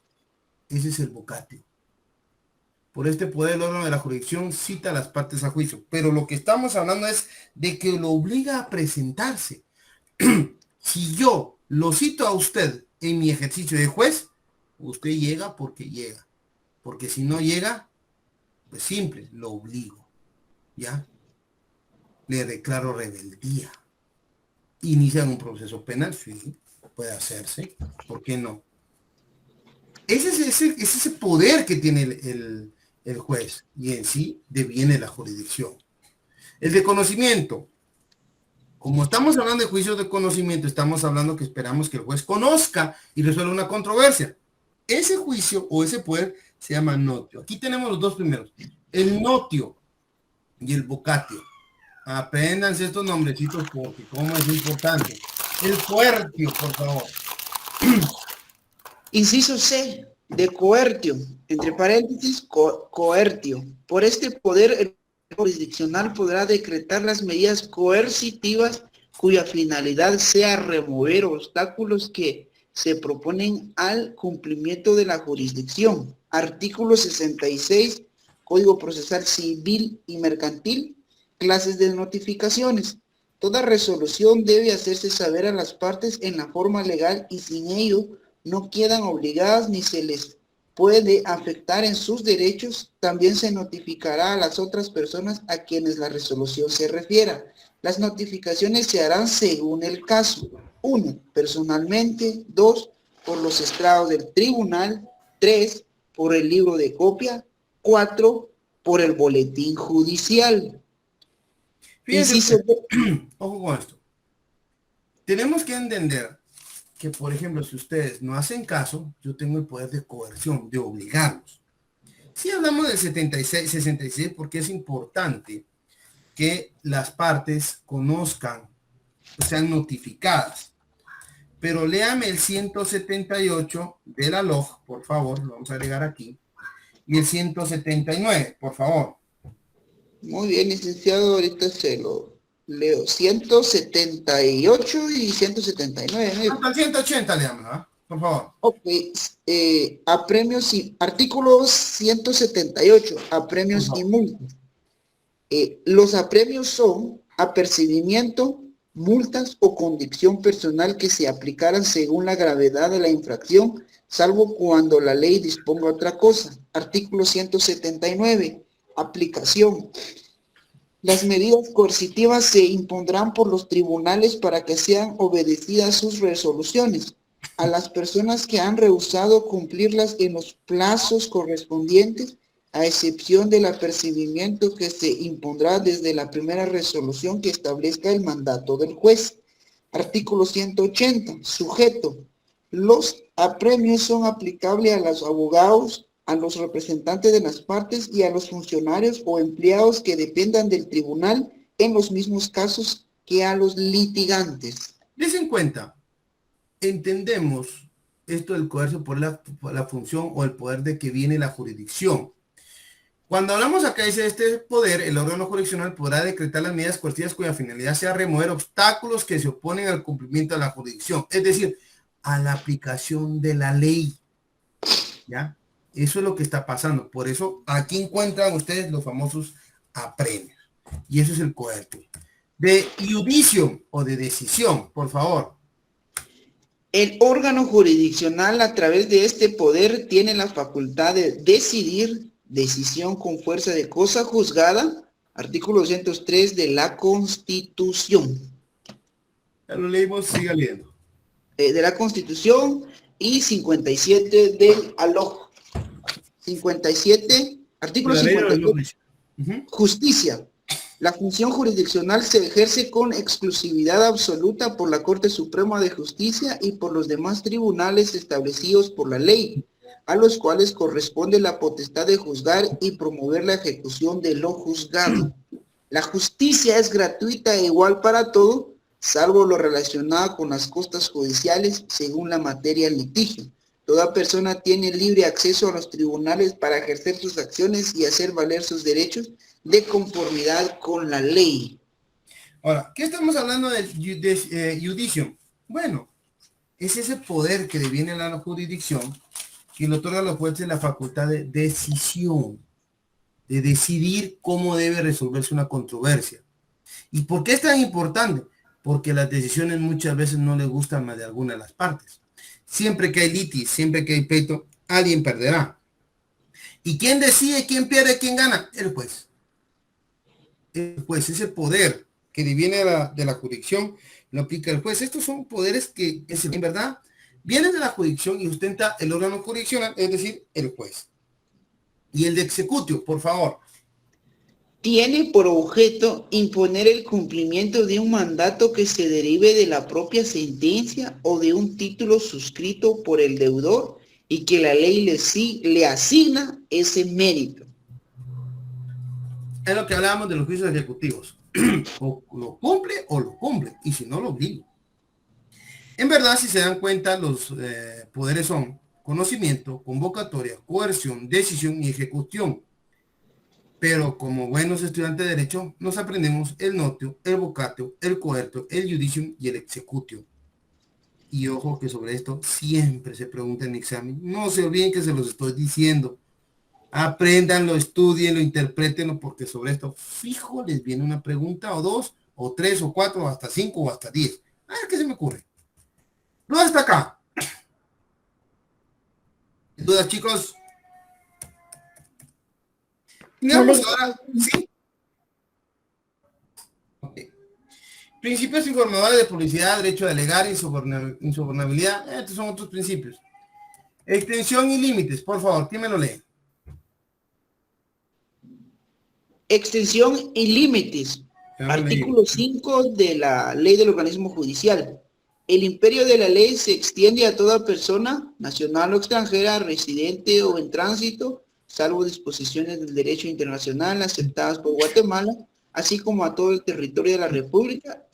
Ese es el vocatio. Por este poder, el órgano de la jurisdicción cita a las partes a juicio. Pero lo que estamos hablando es de que lo obliga a presentarse. Si yo lo cito a usted en mi ejercicio de juez, usted llega porque llega. Porque si no llega, pues simple, lo obligo. ¿Ya? Le declaro rebeldía. Inician un proceso penal, sí, puede hacerse. ¿Por qué no? Ese es ese poder que tiene el juez, y en sí deviene la jurisdicción. El de conocimiento. Como estamos hablando de juicios de conocimiento, estamos hablando que esperamos que el juez conozca y resuelva una controversia. Ese juicio o ese poder se llama notio. Aquí tenemos los dos primeros. El notio y el vocatio. Apréndanse estos nombrecitos porque como es importante. El coertio, por favor. Inciso C, de coertio, entre paréntesis, coertio. Por este poder, el jurisdiccional podrá decretar las medidas coercitivas cuya finalidad sea remover obstáculos que se proponen al cumplimiento de la jurisdicción. Artículo 66, Código Procesal Civil y Mercantil, clases de notificaciones. Toda resolución debe hacerse saber a las partes en la forma legal y sin ello no quedan obligadas ni se les puede afectar en sus derechos. También se notificará a las otras personas a quienes la resolución se refiera. Las notificaciones se harán según el caso. 1. Personalmente. 2. Por los estrados del tribunal. 3. Por el libro de copia. 4. Por el boletín judicial. Fíjense, ojo con esto. Tenemos que entender que, por ejemplo, si ustedes no hacen caso, yo tengo el poder de coerción, de obligarlos. Si hablamos del 66, porque es importante que las partes conozcan, sean notificadas. pero léame el 178 de la LOG, por favor, lo vamos a agregar aquí, y el 179, por favor. Muy bien, licenciado, ahorita se lo leo. 178 y 179. ¿No? Hasta el 180 leamos, ¿ah? Por favor. Ok, apremios y artículo 178, apremios y multas. Los apremios son apercibimiento, multas o condición personal que se aplicaran según la gravedad de la infracción, salvo cuando la ley disponga otra cosa. Artículo 179, aplicación. Las medidas coercitivas se impondrán por los tribunales para que sean obedecidas sus resoluciones. A las personas que han rehusado cumplirlas en los plazos correspondientes, a excepción del apercibimiento que se impondrá desde la primera resolución que establezca el mandato del juez. Artículo 180. Sujeto. Los apremios son aplicables a los abogados, a los representantes de las partes y a los funcionarios o empleados que dependan del tribunal en los mismos casos que a los litigantes. Des en cuenta, entendemos esto del coercio por la función o el poder de que viene la jurisdicción. Cuando hablamos acá, dice este poder, el órgano jurisdiccional podrá decretar las medidas coercitivas cuya finalidad sea remover obstáculos que se oponen al cumplimiento de la jurisdicción, es decir, a la aplicación de la ley. ¿Ya? Eso es lo que está pasando. Por eso aquí encuentran ustedes los famosos apremios. Y eso es el coercio. De judicio o de decisión, por favor. El órgano jurisdiccional a través de este poder tiene la facultad de decidir decisión con fuerza de cosa juzgada, artículo 203 de la Constitución. Ya lo leímos, siga leyendo. De la Constitución y 57 del ALOG. 57, artículo 57. Justicia. La función jurisdiccional se ejerce con exclusividad absoluta por la Corte Suprema de Justicia y por los demás tribunales establecidos por la ley, a los cuales corresponde la potestad de juzgar y promover la ejecución de lo juzgado. La justicia es gratuita e igual para todo, salvo lo relacionado con las costas judiciales según la materia del litigio. Toda persona tiene libre acceso a los tribunales para ejercer sus acciones y hacer valer sus derechos de conformidad con la ley. Ahora, ¿qué estamos hablando del judicio? Bueno, es ese poder que deviene a la jurisdicción que le otorga a los jueces la facultad de decisión, de decidir cómo debe resolverse una controversia. ¿Y por qué es tan importante? Porque las decisiones muchas veces no les gustan más de alguna de las partes. Siempre que hay litis, siempre que hay pleito, alguien perderá. ¿Y quién decide quién pierde, quién gana? El juez. El juez, ese poder que viene de la jurisdicción, lo aplica el juez. Estos son poderes que en verdad vienen de la jurisdicción y ostenta el órgano jurisdiccional, es decir, el juez. Y el de executio, por favor. Tiene por objeto imponer el cumplimiento de un mandato que se derive de la propia sentencia o de un título suscrito por el deudor y que la ley le asigna ese mérito. Es lo que hablábamos de los juicios ejecutivos. O lo cumple o lo cumple, y si no, lo obliga. En verdad, si se dan cuenta, los poderes son conocimiento, convocatoria, coerción, decisión y ejecución. Pero como buenos estudiantes de derecho, nos aprendemos el notio, el vocatio, el coertio, el judicium y el executio. Y ojo que sobre esto siempre se pregunta en examen. No se olviden que se los estoy diciendo. Apréndanlo, estudienlo, interprétenlo, porque sobre esto fijo les viene una pregunta o dos, o tres, o cuatro, o hasta 5, o hasta 10. A ver qué se me ocurre. No hasta acá. ¿Dudas, chicos? Digamos ahora, sí. Okay. Principios informadores de publicidad, derecho de alegar, insobornabilidad. Estos son otros principios. Extensión y límites, por favor, ¿quién me lo lee? Extensión y límites. Artículo 5 de la Ley del Organismo Judicial. El imperio de la ley se extiende a toda persona, nacional o extranjera, residente o en tránsito, salvo disposiciones del derecho internacional aceptadas por Guatemala, así como a todo el territorio de la República,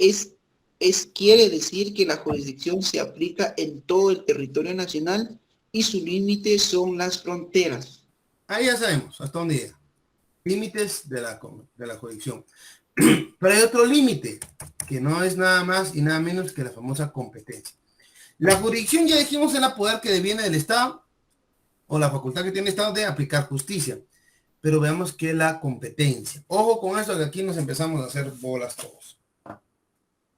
quiere decir que la jurisdicción se aplica en todo el territorio nacional y su límite son las fronteras. Ahí ya sabemos hasta dónde llega. Límites de la jurisdicción. Pero hay otro límite, que no es nada más y nada menos que la famosa competencia. La jurisdicción, ya dijimos, es la poder que deviene del Estado, o la facultad que tiene el Estado de aplicar justicia. Pero veamos qué es la competencia. Ojo con eso, que aquí nos empezamos a hacer bolas todos.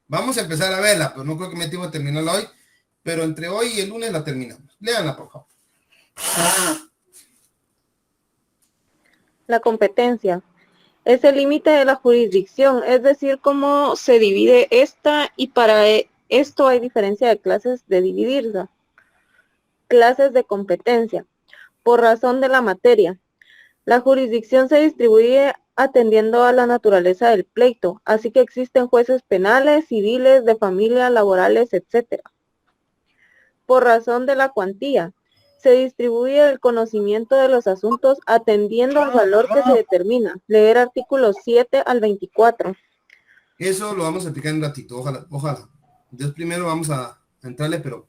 Vamos a empezar a verla, pero no creo que me tengo que terminarla hoy. Pero entre hoy y el lunes la terminamos. Léanla, por favor. La competencia es el límite de la jurisdicción, es decir, cómo se divide esta, y para esto hay diferencia de clases de dividirla. Clases de competencia. Por razón de la materia. La jurisdicción se distribuye atendiendo a la naturaleza del pleito, así que existen jueces penales, civiles, de familia, laborales, etc. Por razón de la cuantía. Se distribuye el conocimiento de los asuntos atendiendo al valor que se determina. Leer artículos 7 al 24. Eso lo vamos a explicar en un ratito, ojalá. Entonces primero vamos a entrarle, pero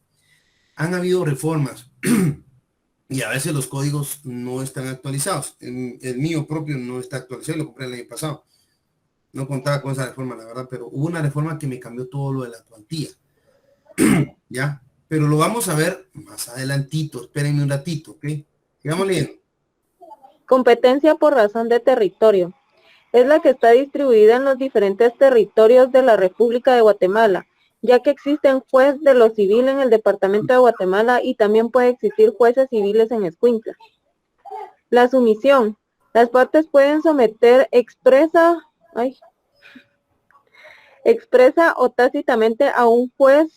han habido reformas y a veces los códigos no están actualizados. El mío propio no está actualizado, lo compré el año pasado. No contaba con esa reforma, la verdad, pero hubo una reforma que me cambió todo lo de la cuantía. ¿Ya? Pero lo vamos a ver más adelantito. Espérenme un ratito, ¿ok? Sigamos leyendo. Competencia por razón de territorio. Es la que está distribuida en los diferentes territorios de la República de Guatemala, ya que existe un juez de lo civil en el departamento de Guatemala y también puede existir jueces civiles en Escuintla. La sumisión. Las partes pueden someter expresa o tácitamente a un juez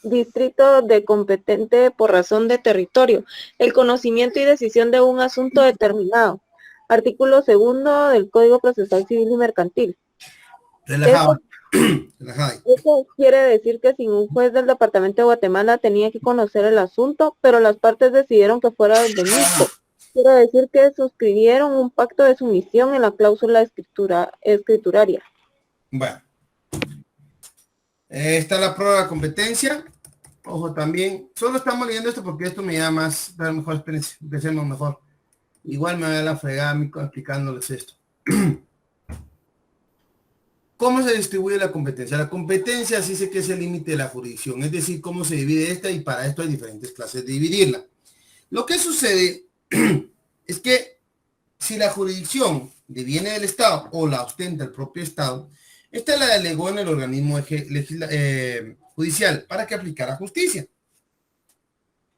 distrito de competente por razón de territorio, el conocimiento y decisión de un asunto determinado. Artículo 2 del Código Procesal Civil y Mercantil. Relajado. Eso quiere decir que sin un juez del departamento de Guatemala tenía que conocer el asunto, pero las partes decidieron que fuera del mismo. Quiere decir que suscribieron un pacto de sumisión en la cláusula escrituraria. Bueno. Está la prueba de competencia. Ojo también. Solo estamos leyendo esto porque esto me da más, da mejor experiencia. Empecemos mejor. Igual me voy a la fregada explicándoles esto. ¿Cómo se distribuye la competencia? La competencia sí sé que es el límite de la jurisdicción, es decir, cómo se divide esta, y para esto hay diferentes clases de dividirla. Lo que sucede es que si la jurisdicción deviene del Estado o la ostenta el propio Estado, esta la delegó en el organismo judicial para que aplicara justicia.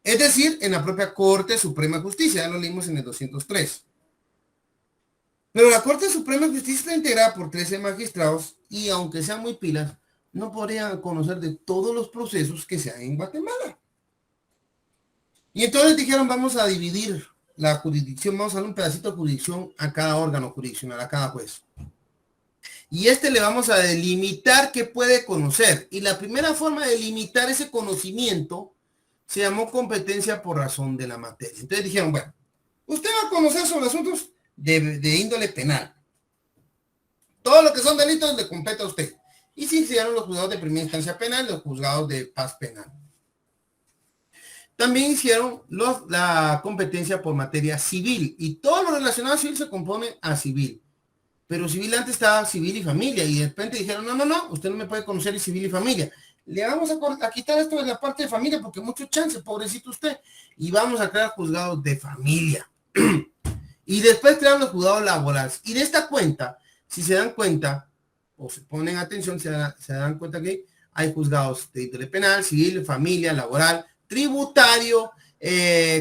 Es decir, en la propia Corte Suprema de Justicia, ya lo leímos en el 203. Pero la Corte Suprema de Justicia está integrada por 13 magistrados y aunque sean muy pilas, no podrían conocer de todos los procesos que se hay en Guatemala. Y entonces dijeron, vamos a dividir la jurisdicción, vamos a darle un pedacito de jurisdicción a cada órgano jurisdiccional, a cada juez. Y le vamos a delimitar qué puede conocer. Y la primera forma de limitar ese conocimiento se llamó competencia por razón de la materia. Entonces dijeron, bueno, usted va a conocer sobre asuntos de índole penal. Todo lo que son delitos le compete a usted. Y se hicieron los juzgados de primera instancia penal, los juzgados de paz penal. También hicieron la competencia por materia civil. Y todo lo relacionado a civil se compone a civil. Pero civil antes estaba civil y familia. Y de repente dijeron, no, usted no me puede conocer civil y familia. Le vamos a quitar esto de la parte de familia porque mucho chance, pobrecito usted. Y vamos a crear juzgados de familia. Y después crearon los juzgados laborales. Y de esta cuenta, si se dan cuenta, o se ponen atención, se dan cuenta que hay juzgados de índole penal, civil, familia, laboral, tributario,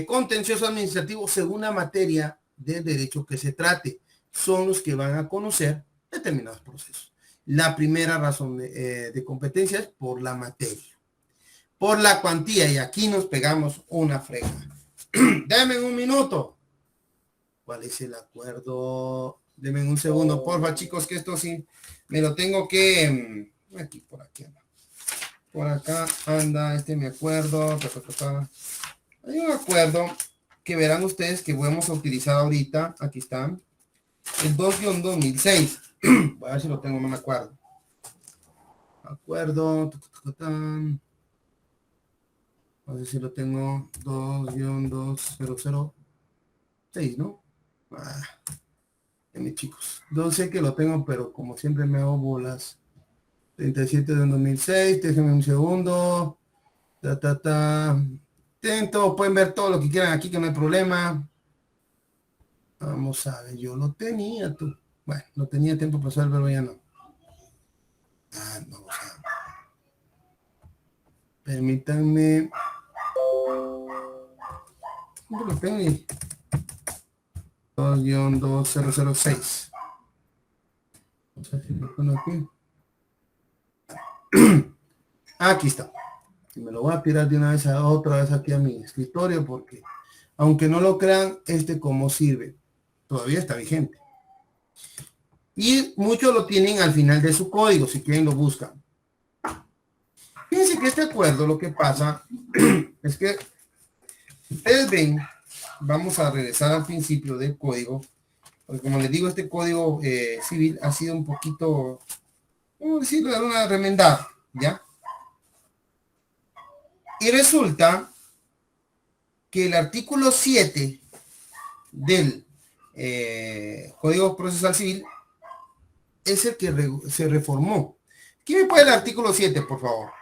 contencioso administrativo, según la materia de derecho que se trate. Son los que van a conocer determinados procesos. La primera razón de competencia es por la materia. Por la cuantía, y aquí nos pegamos una frega. Dame un minuto. ¿Cuál es el acuerdo? Denme un segundo, porfa, chicos, que esto sí me lo tengo que... Aquí, por aquí anda. Por acá anda mi acuerdo. Hay un acuerdo que verán ustedes que vamos a utilizar ahorita. Aquí está. El 2-2006. Voy a ver si lo tengo, no me acuerdo. Acuerdo. A ver si lo tengo. 2-2006, ¿no? Mis chicos. No sé que lo tengo, pero como siempre me hago bolas. 37 de 2006. Déjenme un segundo. Pueden ver todo lo que quieran aquí, que no hay problema. Vamos a ver, yo lo tenía, tú. Bueno, no tenía tiempo para hacer el verbo, ya no. Vamos a ver. Permítanme. ¿Cómo lo tengo ahí? 2-2006. Vamos a ver si lo pongo aquí. Aquí está. Me lo voy a tirar de una vez a otra vez aquí a mi escritorio porque, aunque no lo crean, como sirve, todavía está vigente. Y muchos lo tienen al final de su código, si quieren lo buscan. Fíjense que este acuerdo lo que pasa es que ustedes ven, vamos a regresar al principio del código, porque como les digo, este código civil ha sido un poquito, ¿cómo decirlo?, de una remendada, ¿ya? Y resulta que el artículo 7 del Código Procesal Civil es el que se reformó. ¿Quién me puede el artículo 7, por favor?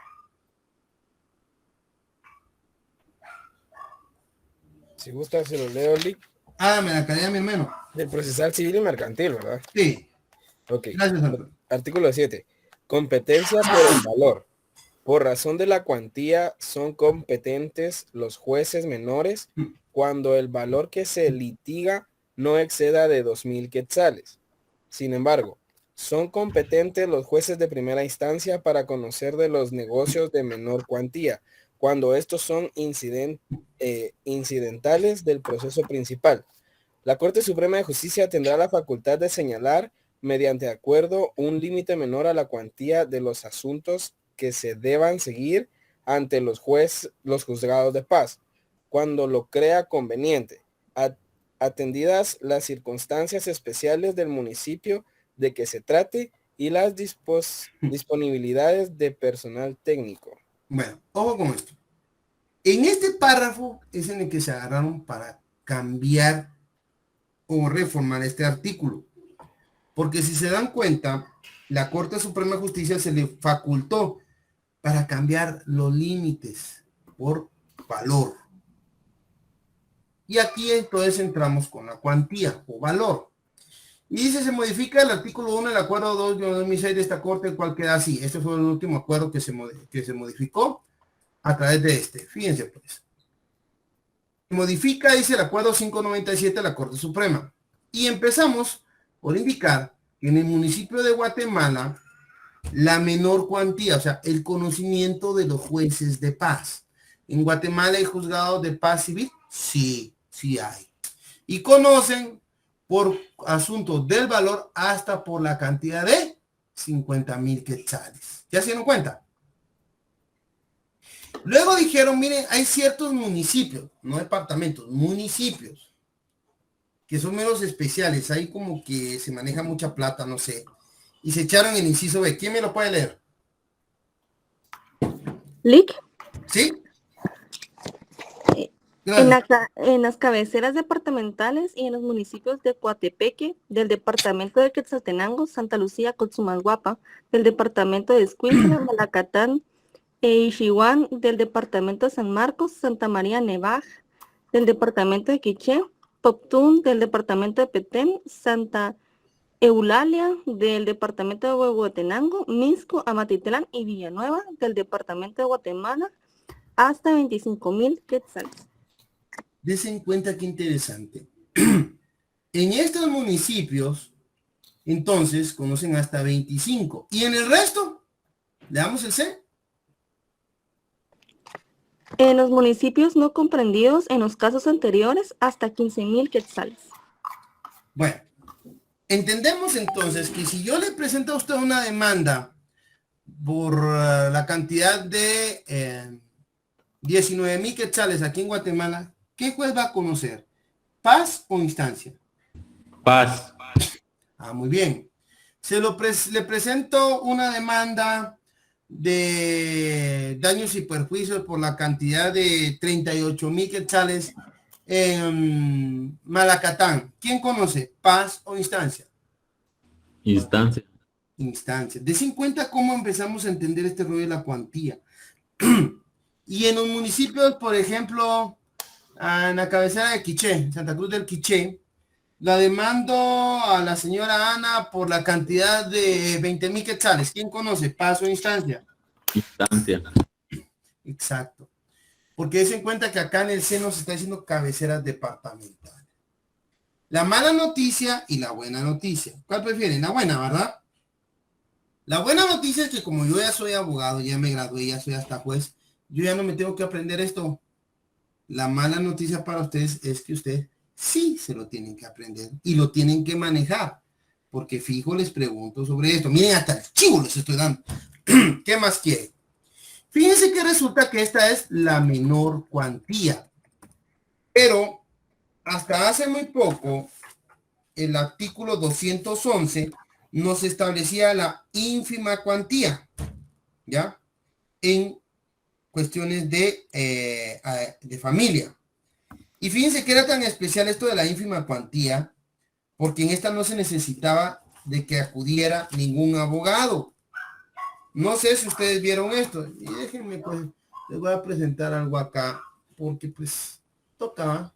Si gusta, se lo leo, Lick. Me la calle a mi hermano. Del procesal civil y mercantil, ¿verdad? Sí. Ok. Gracias, Antonio. Artículo 7. Competencia por el valor. Por razón de la cuantía son competentes los jueces menores cuando el valor que se litiga no exceda de 2,000 quetzales. Sin embargo, son competentes los jueces de primera instancia para conocer de los negocios de menor cuantía, cuando estos son incidentales del proceso principal. La Corte Suprema de Justicia tendrá la facultad de señalar, mediante acuerdo, un límite menor a la cuantía de los asuntos que se deban seguir ante los juzgados de paz, cuando lo crea conveniente, atendidas las circunstancias especiales del municipio de que se trate y las disponibilidades de personal técnico. Bueno, ojo con esto. En este párrafo es en el que se agarraron para cambiar o reformar este artículo. Porque si se dan cuenta, la Corte Suprema de Justicia se le facultó para cambiar los límites por valor. Y aquí entonces entramos con la cuantía o valor. Y dice, se modifica el artículo 1 del acuerdo 2 de 2006 de esta Corte, el cual queda así. Este fue el último acuerdo que se modificó a través de este. Fíjense pues. Modifica, dice el acuerdo 597 de la Corte Suprema. Y empezamos por indicar que en el municipio de Guatemala, la menor cuantía, o sea, el conocimiento de los jueces de paz. ¿En Guatemala hay juzgados de paz civil? Sí, sí hay. Y conocen por asuntos del valor hasta por la cantidad de 50,000 quetzales. ¿Ya se dieron cuenta? Luego dijeron, miren, hay ciertos municipios, no departamentos, municipios, que son menos especiales, hay como que se maneja mucha plata, no sé. Y se echaron el inciso B. ¿Quién me lo puede leer? Lick. ¿Sí? En las cabeceras departamentales y en los municipios de Coatepeque, del departamento de Quetzaltenango, Santa Lucía, Cotzumalguapa, del departamento de Escuintla, Malacatán e Ixihuán, del departamento de San Marcos, Santa María Nevaj, del departamento de Quiché, Poptún, del departamento de Petén, Santa Eulalia, del departamento de Huehuetenango, Misco, Amatitlán y Villanueva, del departamento de Guatemala, hasta 25,000 quetzales. Desen cuenta qué interesante. En estos municipios, entonces, conocen hasta 25. ¿Y en el resto? ¿Le damos el C? En los municipios no comprendidos en los casos anteriores, hasta 15,000 quetzales. Bueno, entendemos entonces que si yo le presento a usted una demanda por la cantidad de 19,000 quetzales aquí en Guatemala, ¿qué juez va a conocer? ¿Paz o instancia? Paz. Muy bien. Le presento una demanda de daños y perjuicios por la cantidad de 38,000 quetzales en Malacatán. ¿Quién conoce? ¿Paz o instancia? Instancia. Instancia. Des en cuenta cómo empezamos a entender este rollo de la cuantía. Y en los municipios, por ejemplo, en la cabecera de Quiché, Santa Cruz del Quiché, la demando a la señora Ana por la cantidad de 20,000 quetzales. ¿Quién conoce? ¿Paso o instancia? Instancia. Exacto. Porque des en cuenta que acá en el seno se está diciendo cabeceras departamentales. La mala noticia y la buena noticia. ¿Cuál prefieren? La buena, ¿verdad? La buena noticia es que como yo ya soy abogado, ya me gradué, ya soy hasta juez, yo ya no me tengo que aprender esto. La mala noticia para ustedes es que ustedes sí se lo tienen que aprender y lo tienen que manejar. Porque fijo les pregunto sobre esto. Miren, hasta el chivo les estoy dando. ¿Qué más quiere? Fíjense que resulta que esta es la menor cuantía. Pero hasta hace muy poco, el artículo 211 nos establecía la ínfima cuantía, ¿ya? En cuestiones de familia. Y fíjense que era tan especial esto de la ínfima cuantía, porque en esta no se necesitaba de que acudiera ningún abogado. No sé si ustedes vieron esto. Y déjenme, pues, les voy a presentar algo acá, porque pues toca.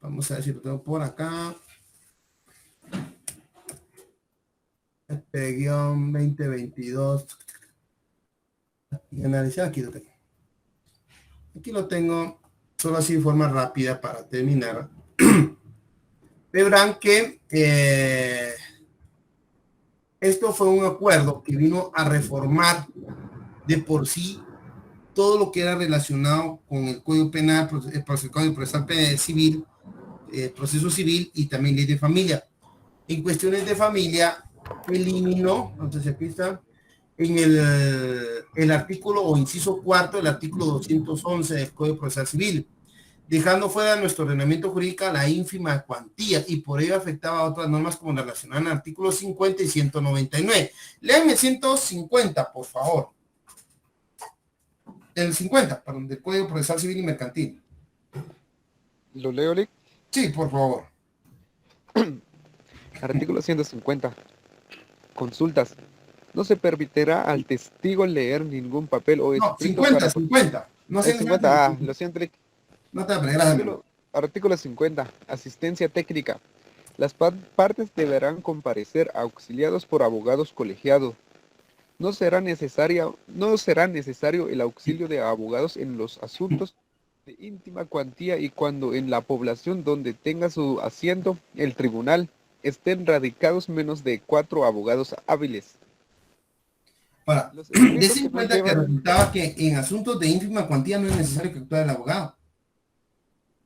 Vamos a ver si lo tengo por acá. Este guión 2022. Y analizar, aquí lo tengo. Aquí lo tengo, solo así de forma rápida para terminar. Verán que esto fue un acuerdo que vino a reformar de por sí todo lo que era relacionado con el Código Penal, el Código Procesal Civil, proceso civil y también ley de familia. En cuestiones de familia, eliminó, entonces aquí está, en el artículo o inciso cuarto del artículo 211 del Código Procesal Civil, dejando fuera de nuestro ordenamiento jurídico la ínfima cuantía y por ello afectaba a otras normas como la relacionada en el artículo 50 y 199. Léanme 150, por favor. El 50, perdón, del Código Procesal Civil y Mercantil. ¿Lo leo, Lick? Sí, por favor. Artículo 150. Consultas. No se permitirá al testigo leer ningún papel o escrito. No, 50. No sé. 50, lo siento, Lick. No te aprenderás. Artículo 50. Asistencia técnica. Las partes deberán comparecer auxiliados por abogados colegiados. No será necesario el auxilio de abogados en los asuntos de íntima cuantía y cuando en la población donde tenga su asiento el tribunal estén radicados menos de 4 abogados hábiles. Ahora, des en cuenta que resultaba que en asuntos de ínfima cuantía no es necesario que actúe el abogado.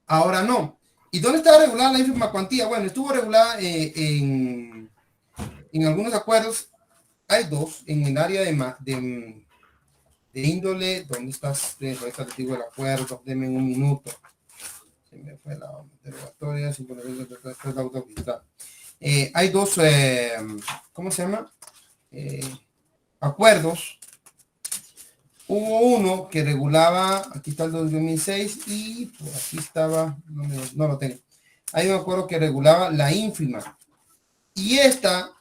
Ahora no. ¿Y dónde estaba regulada la ínfima cuantía? Bueno, estuvo regulada en algunos acuerdos. Hay dos en el área de índole. ¿Dónde estás? Ahorita les digo el acuerdo. Denme un minuto. Se me fue la derogatoria. Hay dos, ¿cómo se llama? Acuerdos. Hubo uno que regulaba, aquí está el 2006 y por aquí estaba, no lo tengo. Hay un acuerdo que regulaba la ínfima. Y esta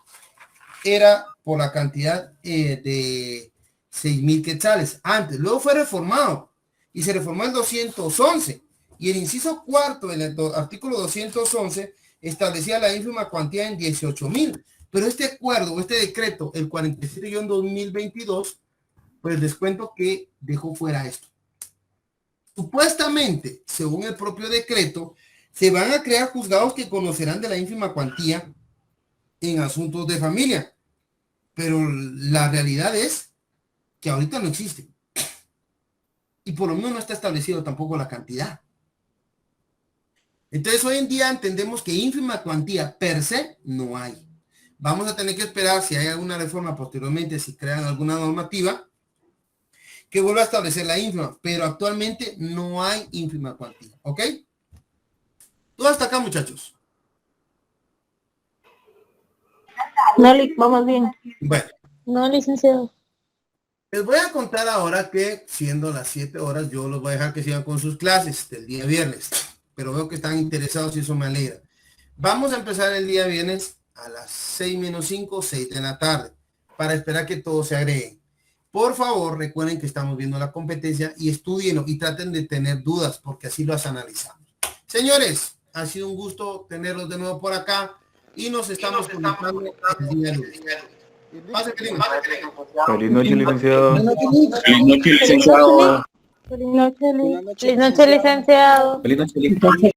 era por la cantidad de 6,000 quetzales antes. Luego fue reformado y se reformó el 211. Y el inciso cuarto del artículo 211 establecía la ínfima cuantía en 18,000. Pero este acuerdo, este decreto, el 47-2022, pues les cuento que dejó fuera esto. Supuestamente, según el propio decreto, se van a crear juzgados que conocerán de la ínfima cuantía en asuntos de familia. Pero la realidad es que ahorita no existe. Y por lo menos no está establecido tampoco la cantidad. Entonces hoy en día entendemos que ínfima cuantía per se no hay. Vamos a tener que esperar si hay alguna reforma posteriormente, si crean alguna normativa que vuelva a establecer la ínfima, pero actualmente no hay ínfima cuantía, ¿ok? Todo hasta acá, muchachos. No, vamos bien. Bueno. No, licenciado. Les voy a contar ahora que, siendo las 7 horas, yo los voy a dejar que sigan con sus clases del día viernes. Pero veo que están interesados y eso me alegra. Vamos a empezar el día viernes a las 6:05, 6 de la tarde, para esperar que todos se agreguen. Por favor, recuerden que estamos viendo la competencia y estudienlo y traten de tener dudas, porque así las analizamos. Señores, ha sido un gusto tenerlos de nuevo por acá y nos estamos conectando el día lunes. Pase, querido. Feliz noche, licenciado. Feliz noche, licenciado. Feliz noche, licenciado. Feliz noche, licenciado.